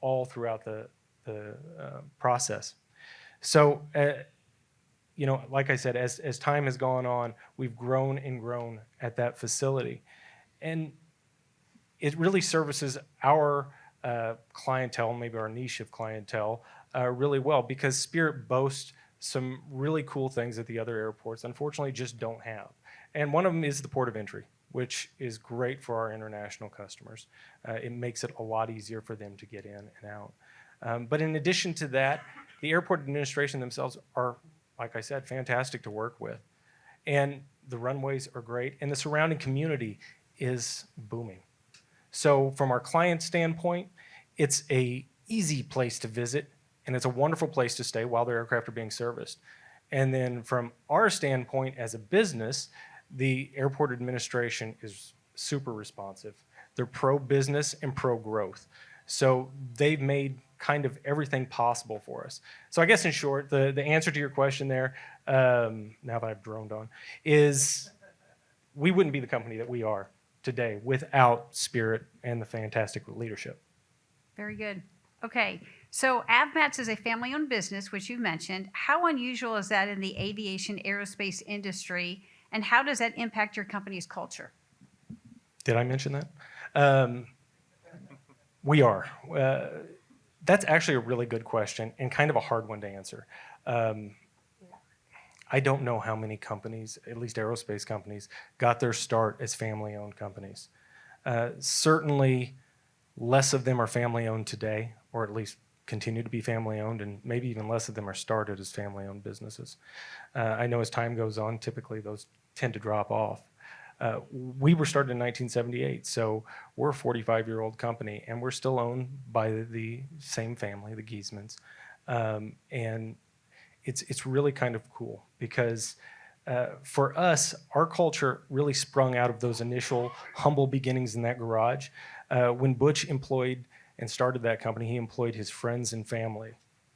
Speaker 9: all throughout the process. So, like I said, as time has gone on, we've grown and grown at that facility. And it really services our clientele, maybe our niche of clientele, really well, because Spirit boasts some really cool things that the other airports unfortunately just don't have. And one of them is the port of entry, which is great for our international customers. It makes it a lot easier for them to get in and out. But in addition to that, the airport administration themselves are, like I said, fantastic to work with. And the runways are great, and the surrounding community is booming. So from our client standpoint, it's a easy place to visit, and it's a wonderful place to stay while their aircraft are being serviced. And then from our standpoint as a business, the airport administration is super responsive. They're pro-business and pro-growth. So they've made kind of everything possible for us. So I guess in short, the answer to your question there, now that I've droned on, is we wouldn't be the company that we are today without Spirit and the fantastic leadership.
Speaker 1: Very good. Okay, so AVMATS is a family-owned business, which you mentioned. How unusual is that in the aviation aerospace industry, and how does that impact your company's culture?
Speaker 9: Did I mention that? We are. That's actually a really good question and kind of a hard one to answer. I don't know how many companies, at least aerospace companies, got their start as family-owned companies. Certainly, less of them are family-owned today, or at least continue to be family-owned, and maybe even less of them are started as family-owned businesses. I know as time goes on, typically those tend to drop off. We were started in 1978, so we're a 45-year-old company, and we're still owned by the same family, the Giesmans. And it's really kind of cool because for us, our culture really sprung out of those initial humble beginnings in that garage. When Butch employed and started that company, he employed his friends and family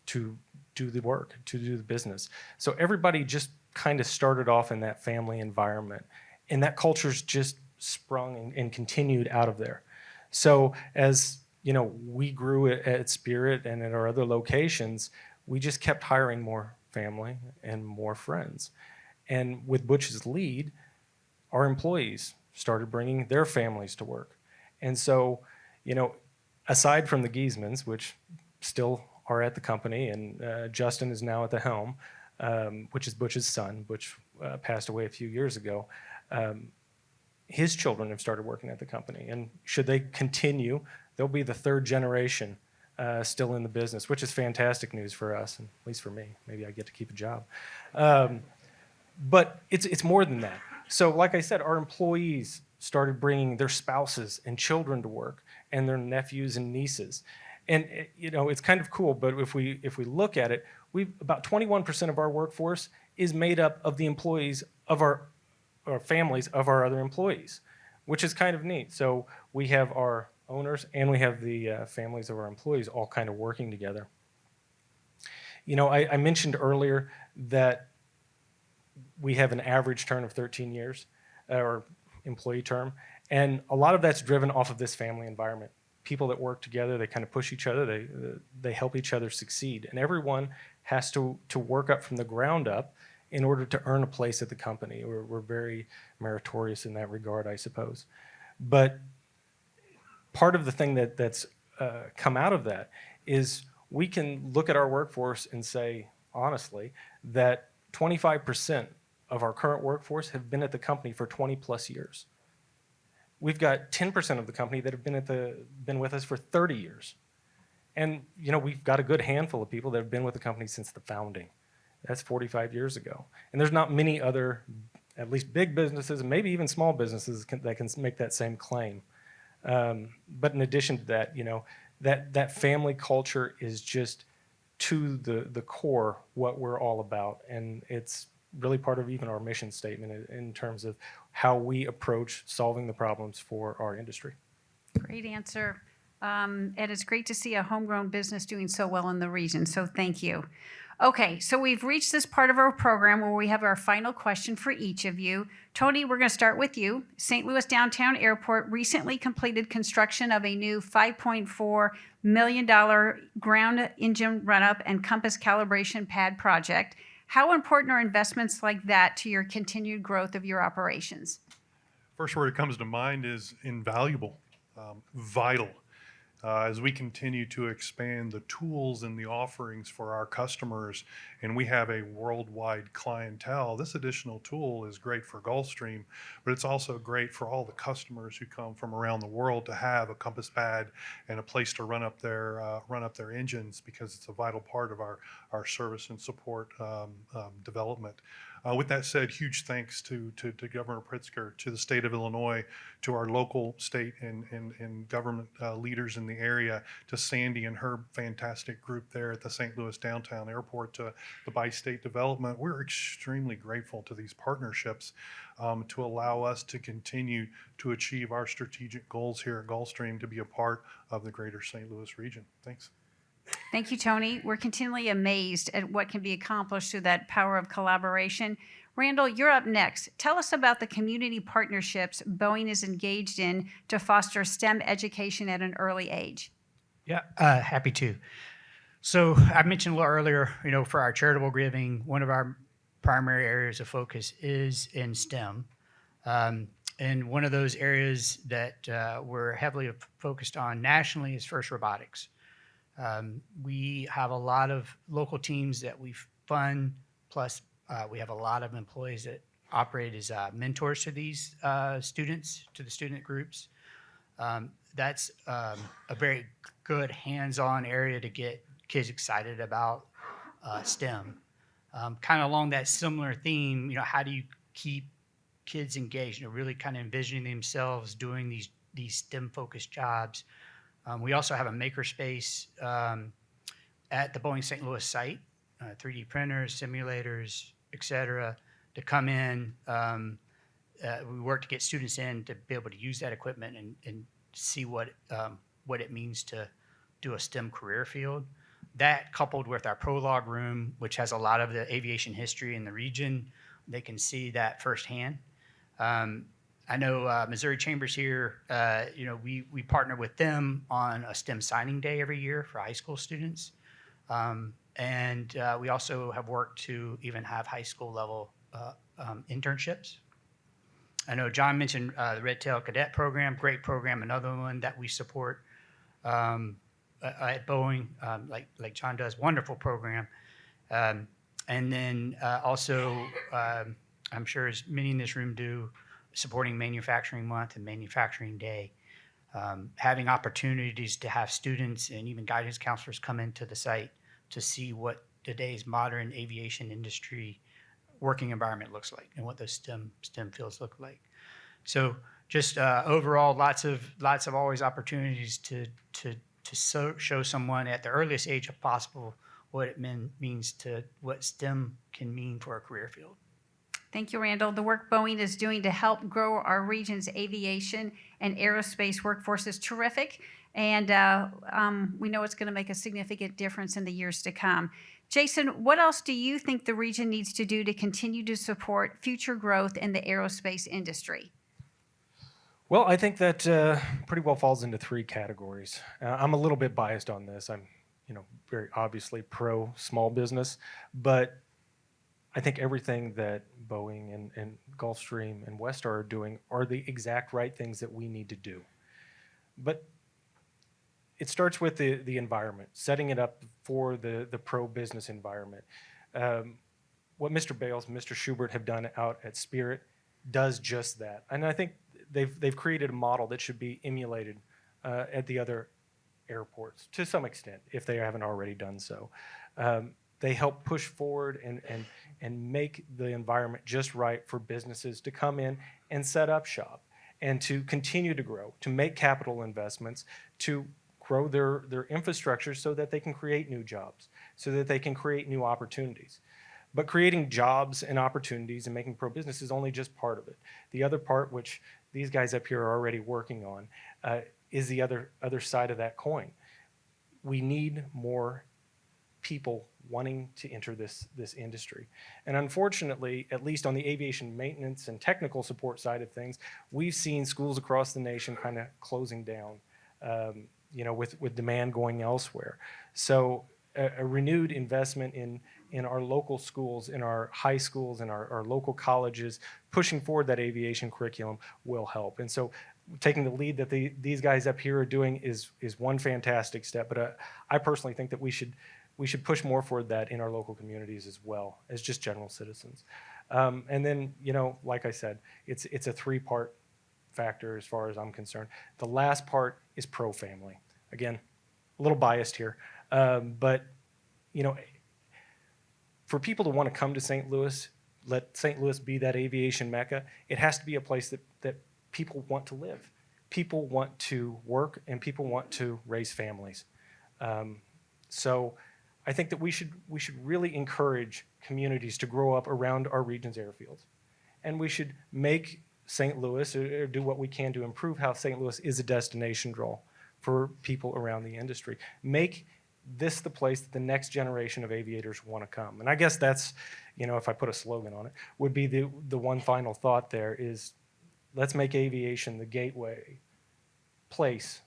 Speaker 9: to do the work, to do the business. So everybody just kind of started off in that family environment. And that culture's just sprung and continued out of there. So as we grew at Spirit and at our other locations, we just kept hiring more family and more friends. And with Butch's lead, our employees started bringing their families to work. And so, aside from the Giesmans, which still are at the company, and Justin is now at the helm, which is Butch's son. Butch passed away a few years ago. His children have started working at the company, and should they continue, they'll be the third generation still in the business, which is fantastic news for us, and at least for me. Maybe I get to keep a job. But it's more than that. So like I said, our employees started bringing their spouses and children to work, and their nephews and nieces. And it's kind of cool, but if we look at it, about 21% of our workforce is made up of the employees of our families of our other employees, which is kind of neat. So we have our owners and we have the families of our employees all kind of working together. I mentioned earlier that we have an average term of 13 years, or employee term, and a lot of that's driven off of this family environment. People that work together, they kind of push each other, they help each other succeed, and everyone has to work up from the ground up in order to earn a place at the company. We're very meritorious in that regard, I suppose. But part of the thing that's come out of that is we can look at our workforce and say, honestly, that 25% of our current workforce have been at the company for 20 plus years. We've got 10% of the company that have been with us for 30 years. And we've got a good handful of people that have been with the company since the founding. That's 45 years ago. And there's not many other, at least big businesses, and maybe even small businesses that can make that same claim. But in addition to that, that family culture is just to the core what we're all about. And it's really part of even our mission statement in terms of how we approach solving the problems for our industry.
Speaker 1: Great answer. And it's great to see a homegrown business doing so well in the region, so thank you. Okay, so we've reached this part of our program where we have our final question for each of you. Tony, we're going to start with you. St. Louis Downtown Airport recently completed construction of a new $5.4 million ground engine run-up and compass calibration pad project. How important are investments like that to your continued growth of your operations?
Speaker 8: First word that comes to mind is invaluable, vital. As we continue to expand the tools and the offerings for our customers, and we have a worldwide clientele, this additional tool is great for Gulfstream, but it's also great for all the customers who come from around the world to have a compass pad and a place to run up their engines, because it's a vital part of our service and support development. With that said, huge thanks to Governor Pritzker, to the state of Illinois, to our local, state, and government leaders in the area, to Sandy and her fantastic group there at the St. Louis Downtown Airport, to the Bi-State Development. We're extremely grateful to these partnerships to allow us to continue to achieve our strategic goals here at Gulfstream, to be a part of the greater St. Louis region. Thanks.
Speaker 1: Thank you, Tony. We're continually amazed at what can be accomplished through that power of collaboration. Randall, you're up next. Tell us about the community partnerships Boeing is engaged in to foster STEM education at an early age.
Speaker 7: Yeah, happy to. So I mentioned a little earlier, for our charitable giving, one of our primary areas of focus is in STEM. And one of those areas that we're heavily focused on nationally is FIRST Robotics. We have a lot of local teams that we fund, plus we have a lot of employees that operate as mentors to these students, to the student groups. That's a very good hands-on area to get kids excited about STEM. Kind of along that similar theme, how do you keep kids engaged, really kind of envisioning themselves doing these STEM-focused jobs. We also have a makerspace at the Boeing St. Louis site, 3D printers, simulators, et cetera, to come in. We work to get students in to be able to use that equipment and see what it means to do a STEM career field. That, coupled with our prologue room, which has a lot of the aviation history in the region, they can see that firsthand. I know Missouri Chambers here, we partner with them on a STEM signing day every year for high school students. And we also have worked to even have high school level internships. I know John mentioned the Red Tail Cadet Program, great program, another one that we support at Boeing, like John does, wonderful program. And then also, I'm sure as many in this room do, supporting Manufacturing Month and Manufacturing Day, having opportunities to have students and even guidance counselors come into the site to see what today's modern aviation industry working environment looks like and what those STEM fields look like. So just overall, lots of always opportunities to show someone at the earliest age possible what it means to what STEM can mean for a career field.
Speaker 1: Thank you, Randall. The work Boeing is doing to help grow our region's aviation and aerospace workforce is terrific, and we know it's going to make a significant difference in the years to come. Jason, what else do you think the region needs to do to continue to support future growth in the aerospace industry?
Speaker 9: Well, I think that pretty well falls into three categories. I'm a little bit biased on this. I'm, very obviously pro small business, but I think everything that Boeing and Gulfstream and Westar are doing are the exact right things that we need to do. But it starts with the environment, setting it up for the pro-business environment. What Mr. Bales and Mr. Schubert have done out at Spirit does just that. And I think they've created a model that should be emulated at the other airports to some extent, if they haven't already done so. They help push forward and make the environment just right for businesses to come in and set up shop and to continue to grow, to make capital investments, to grow their infrastructure so that they can create new jobs, so that they can create new opportunities. But creating jobs and opportunities and making pro-business is only just part of it. The other part, which these guys up here are already working on, is the other side of that coin. We need more people wanting to enter this industry. And unfortunately, at least on the aviation maintenance and technical support side of things, we've seen schools across the nation kind of closing down, with demand going elsewhere. So a renewed investment in our local schools, in our high schools, in our local colleges, pushing forward that aviation curriculum will help. And so taking the lead that these guys up here are doing is one fantastic step. But I personally think that we should push more for that in our local communities as well as just general citizens. And then, like I said, it's a three-part factor as far as I'm concerned. The last part is pro-family. Again, a little biased here, but for people to want to come to St. Louis, let St. Louis be that aviation mecca, it has to be a place that people want to live. People want to work and people want to raise families. So I think that we should really encourage communities to grow up around our region's airfields. And we should make St. Louis, or do what we can to improve how St. Louis is a destination draw for people around the industry. Make this the place that the next generation of aviators want to come. And I guess that's, if I put a slogan on it, would be the one final thought there is, let's make aviation the gateway place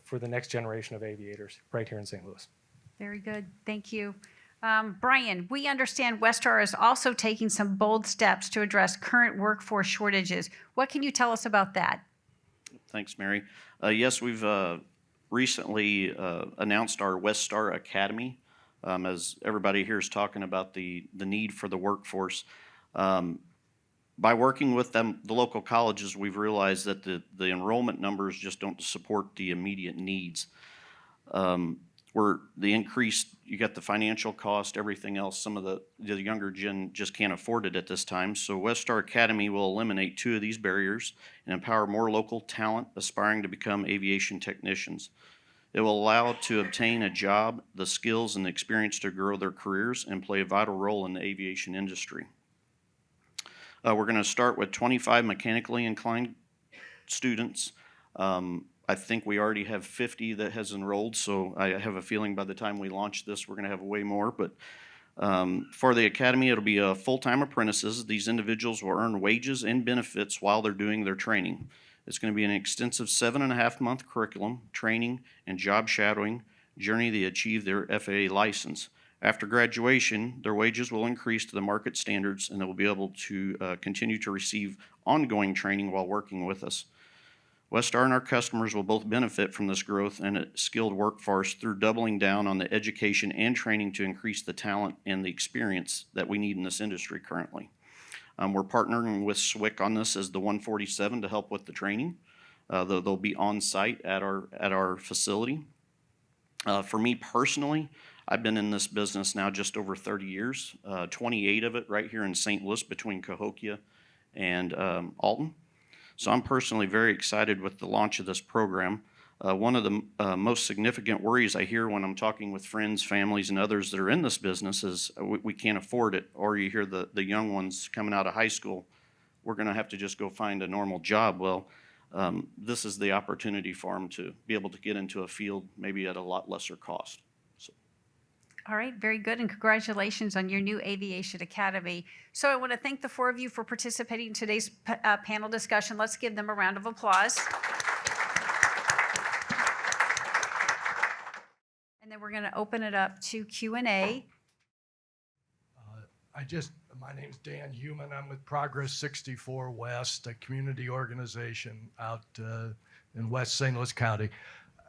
Speaker 9: for the next generation of aviators right here in St. Louis.
Speaker 1: Very good. Thank you. Brian, we understand Westar is also taking some bold steps to address current workforce shortages. What can you tell us about that?
Speaker 10: Thanks, Mary. Yes, we've recently announced our Westar Academy. As everybody here is talking about the need for the workforce. By working with the local colleges, we've realized that the enrollment numbers just don't support the immediate needs. Where the increased, you got the financial cost, everything else, some of the younger gen just can't afford it at this time. So Westar Academy will eliminate two of these barriers and empower more local talent aspiring to become aviation technicians. It will allow to obtain a job, the skills and the experience to grow their careers and play a vital role in the aviation industry. We're going to start with 25 mechanically inclined students. I think we already have 50 that has enrolled, so I have a feeling by the time we launch this, we're going to have way more. But for the academy, it'll be full-time apprentices. These individuals will earn wages and benefits while they're doing their training. It's going to be an extensive 7.5-month curriculum, training, and job shadowing journey to achieve their FAA license. After graduation, their wages will increase to the market standards, and they will be able to continue to receive ongoing training while working with us. Westar and our customers will both benefit from this growth and a skilled workforce through doubling down on the education and training to increase the talent and the experience that we need in this industry currently. We're partnering with SWIC on this as the 147 to help with the training. They'll be on site at our facility. For me personally, I've been in this business now just over 30 years, 28 of it right here in St. Louis between Cahokia and Alton. So I'm personally very excited with the launch of this program. One of the most significant worries I hear when I'm talking with friends, families, and others that are in this business is we can't afford it, or you hear the young ones coming out of high school, we're going to have to just go find a normal job. Well, this is the opportunity for them to be able to get into a field maybe at a lot lesser cost. So.
Speaker 1: All right, very good, and congratulations on your new Aviation Academy. So I want to thank the four of you for participating in today's panel discussion. Let's give them a round of applause. And then we're going to open it up to Q&A.
Speaker 11: My name's Dan Human. I'm with Progress 64 West, a community organization out in West St. Louis County.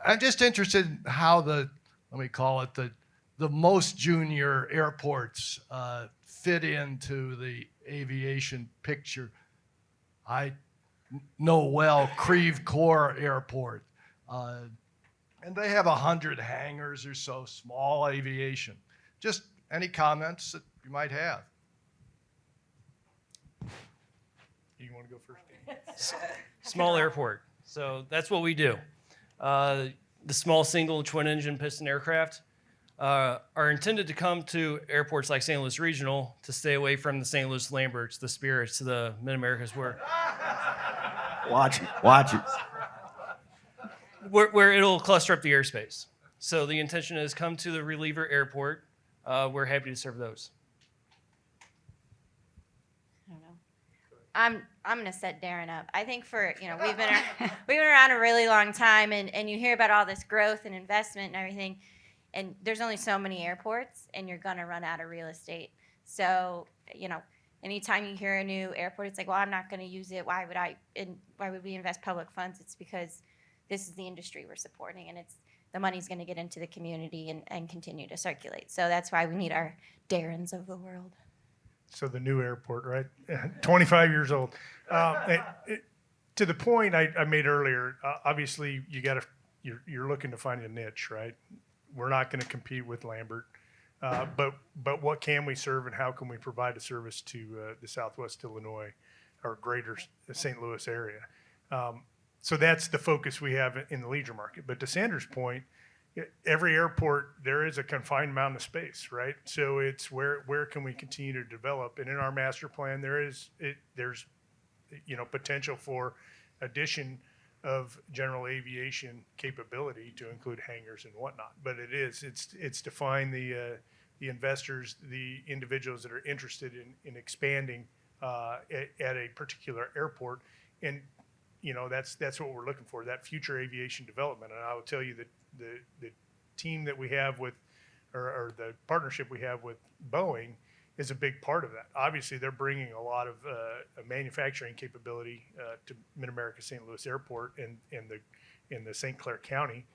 Speaker 11: I'm just interested in how let me call it, the most junior airports fit into the aviation picture. I know well Creve Coeur Airport, and they have 100 hangars or so, small aviation. Just any comments that you might have?
Speaker 5: You want to go first?
Speaker 4: Small airport. So that's what we do. The small single twin engine piston aircraft are intended to come to airports like St. Louis Regional to stay away from the St. Louis Lamberts, the Spirits, the MidAmericas,
Speaker 2: Watch it.
Speaker 4: where it'll cluster up the airspace. So the intention is come to the reliever airport. We're happy to serve those.
Speaker 6: I don't know. I'm gonna set Darren up. I think we've been around a really long time, and you hear about all this growth and investment and everything, and there's only so many airports, and you're gonna run out of real estate. So anytime you hear a new airport, it's like, well, I'm not gonna use it. Why would we invest public funds? It's because this is the industry we're supporting, and the money's gonna get into the community and continue to circulate. So that's why we need our Darrens of the world.
Speaker 5: So the new airport, right? 25 years old. To the point I made earlier, obviously you're looking to find a niche, right? We're not going to compete with Lambert, but what can we serve and how can we provide a service to the Southwest Illinois or greater St. Louis area? So that's the focus we have in the leisure market. But to Sandra's point, every airport, there is a confined amount of space, right? So it's where can we continue to develop? And in our master plan, there's potential for addition of general aviation capability to include hangars and whatnot. But it's to find the investors, the individuals that are interested in expanding at a particular airport, and that's what we're looking for, that future aviation development. And I will tell you that the team that we have with, or the partnership we have with Boeing is a big part of that. Obviously, they're bringing a lot of manufacturing capability to MidAmerica St. Louis Airport and in the St. Clair County.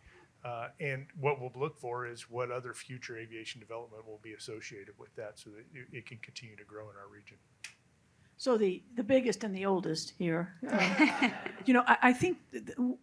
Speaker 5: And what we'll look for is what other future aviation development will be associated with that so that it can continue to grow in our region.
Speaker 3: So the biggest and the oldest here, I think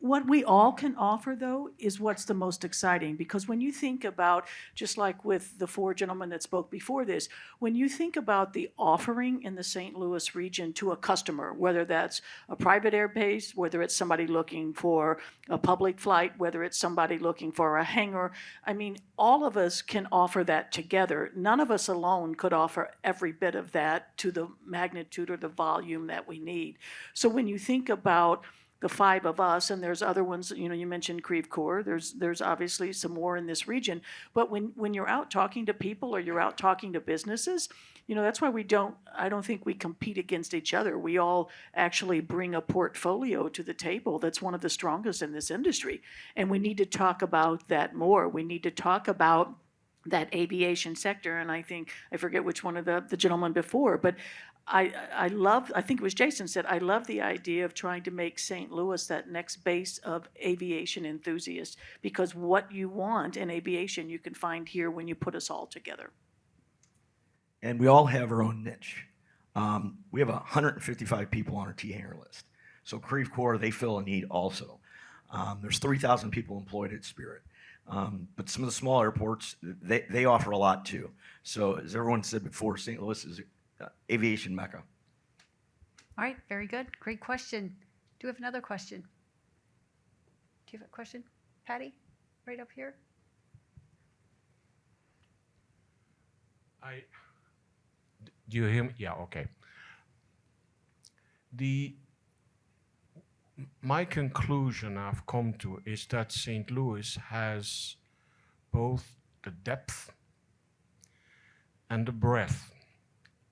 Speaker 3: what we all can offer, though, is what's the most exciting. Because when you think about, just like with the four gentlemen that spoke before this, when you think about the offering in the St. Louis region to a customer, whether that's a private airbase, whether it's somebody looking for a public flight, whether it's somebody looking for a hangar, I mean, all of us can offer that together. None of us alone could offer every bit of that to the magnitude or the volume that we need. So when you think about the five of us, and there's other ones, you mentioned Creve Coeur, there's obviously some more in this region, but when you're out talking to people or you're out talking to businesses, that's why I don't think we compete against each other. We all actually bring a portfolio to the table that's one of the strongest in this industry. And we need to talk about that more. We need to talk about that aviation sector, and I forget which one of the gentlemen before, but I think it was Jason said, I love the idea of trying to make St. Louis that next base of aviation enthusiasts, because what you want in aviation you can find here when you put us all together.
Speaker 2: And we all have our own niche. We have 155 people on our T-hanger list. So Creve Coeur, they fill a need also. There's 3,000 people employed at Spirit. But some of the small airports, they offer a lot too. So as everyone said before, St. Louis is aviation mecca.
Speaker 1: All right, very good. Great question. Do we have another question? Do you have a question? Patty, right up here?
Speaker 12: Do you hear me? Yeah, okay. My conclusion I've come to is that St. Louis has both the depth and the breadth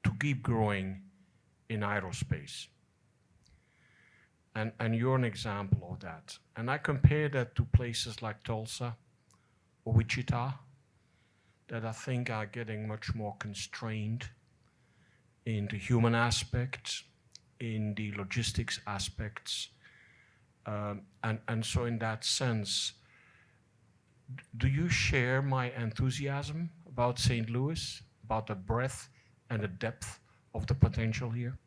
Speaker 12: to keep growing in aerospace. And you're an example of that. And I compare that to places like Tulsa or Wichita that I think are getting much more constrained in the human aspects, in the logistics aspects. And so in that sense, do you share my enthusiasm about St. Louis, about the breadth and the depth of the potential here?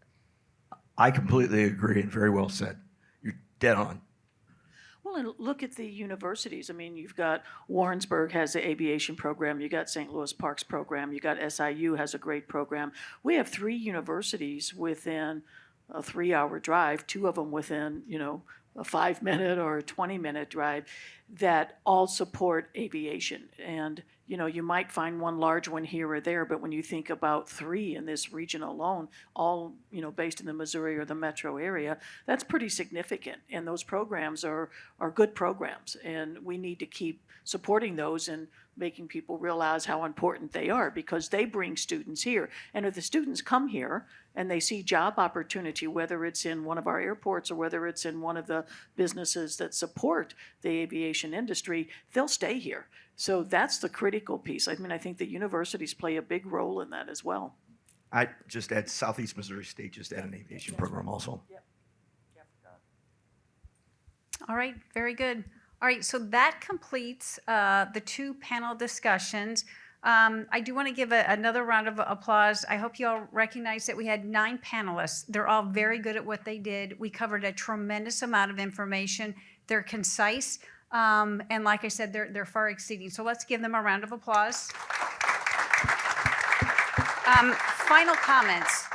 Speaker 2: I completely agree, and very well said. You're dead on.
Speaker 3: Well, and look at the universities. I mean, you've got Warrensburg has the aviation program. You got St. Louis Parks program. You got SIU has a great program. We have 3 universities within a 3-hour drive, 2 of them within, a 5-minute or a 20-minute drive that all support aviation. And, you might find one large one here or there, but when you think about 3 in this region alone, all, based in the Missouri or the metro area, that's pretty significant. And those programs are good programs. And we need to keep supporting those and making people realize how important they are because they bring students here. And if the students come here and they see job opportunity, whether it's in one of our airports or whether it's in one of the businesses that support the aviation industry, they'll stay here. So that's the critical piece. I mean, I think the universities play a big role in that as well.
Speaker 2: I just add Southeast Missouri State just add an aviation program also.
Speaker 3: Yep.
Speaker 1: All right, very good. All right, so that completes the 2 panel discussions. I do want to give another round of applause. I hope you all recognize that we had 9 panelists. They're all very good at what they did. We covered a tremendous amount of information. They're concise, and like I said, they're far exceeding. So let's give them a round of applause. Final comments.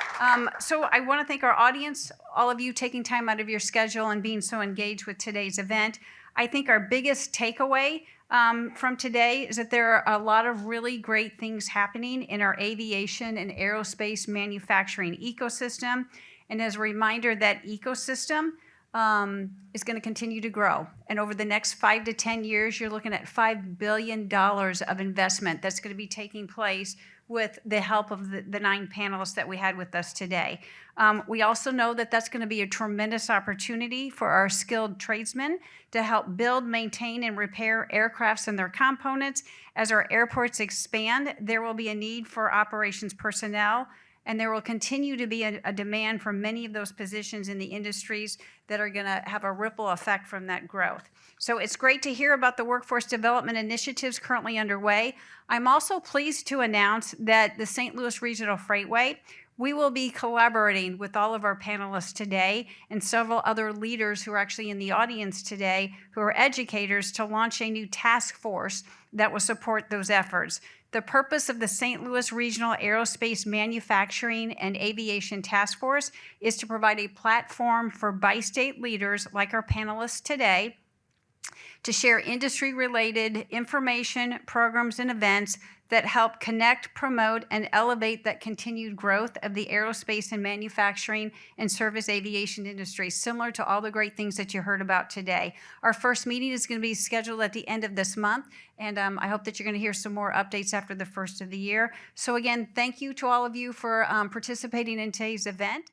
Speaker 1: So I want to thank our audience, all of you taking time out of your schedule and being so engaged with today's event. I think our biggest takeaway from today is that there are a lot of really great things happening in our aviation and aerospace manufacturing ecosystem. And as a reminder, that ecosystem is going to continue to grow. And over the next 5 to 10 years, you're looking at $5 billion of investment that's going to be taking place with the help of the 9 panelists that we had with us today. We also know that that's going to be a tremendous opportunity for our skilled tradesmen to help build, maintain, and repair aircrafts and their components. As our airports expand, there will be a need for operations personnel, and there will continue to be a demand for many of those positions in the industries that are going to have a ripple effect from that growth. So it's great to hear about the workforce development initiatives currently underway. I'm also pleased to announce that the St. Louis Regional Freightway, we will be collaborating with all of our panelists today and several other leaders who are actually in the audience today who are educators to launch a new task force that will support those efforts. The purpose of the St. Louis Regional Aerospace Manufacturing and Aviation Task Force is to provide a platform for bi-state leaders like our panelists today to share industry-related information, programs, and events that help connect, promote, and elevate that continued growth of the aerospace and manufacturing and service aviation industry, similar to all the great things that you heard about today. Our first meeting is going to be scheduled at the end of this month, and I hope that you're going to hear some more updates after the first of the year. So again, thank you to all of you for participating in today's event.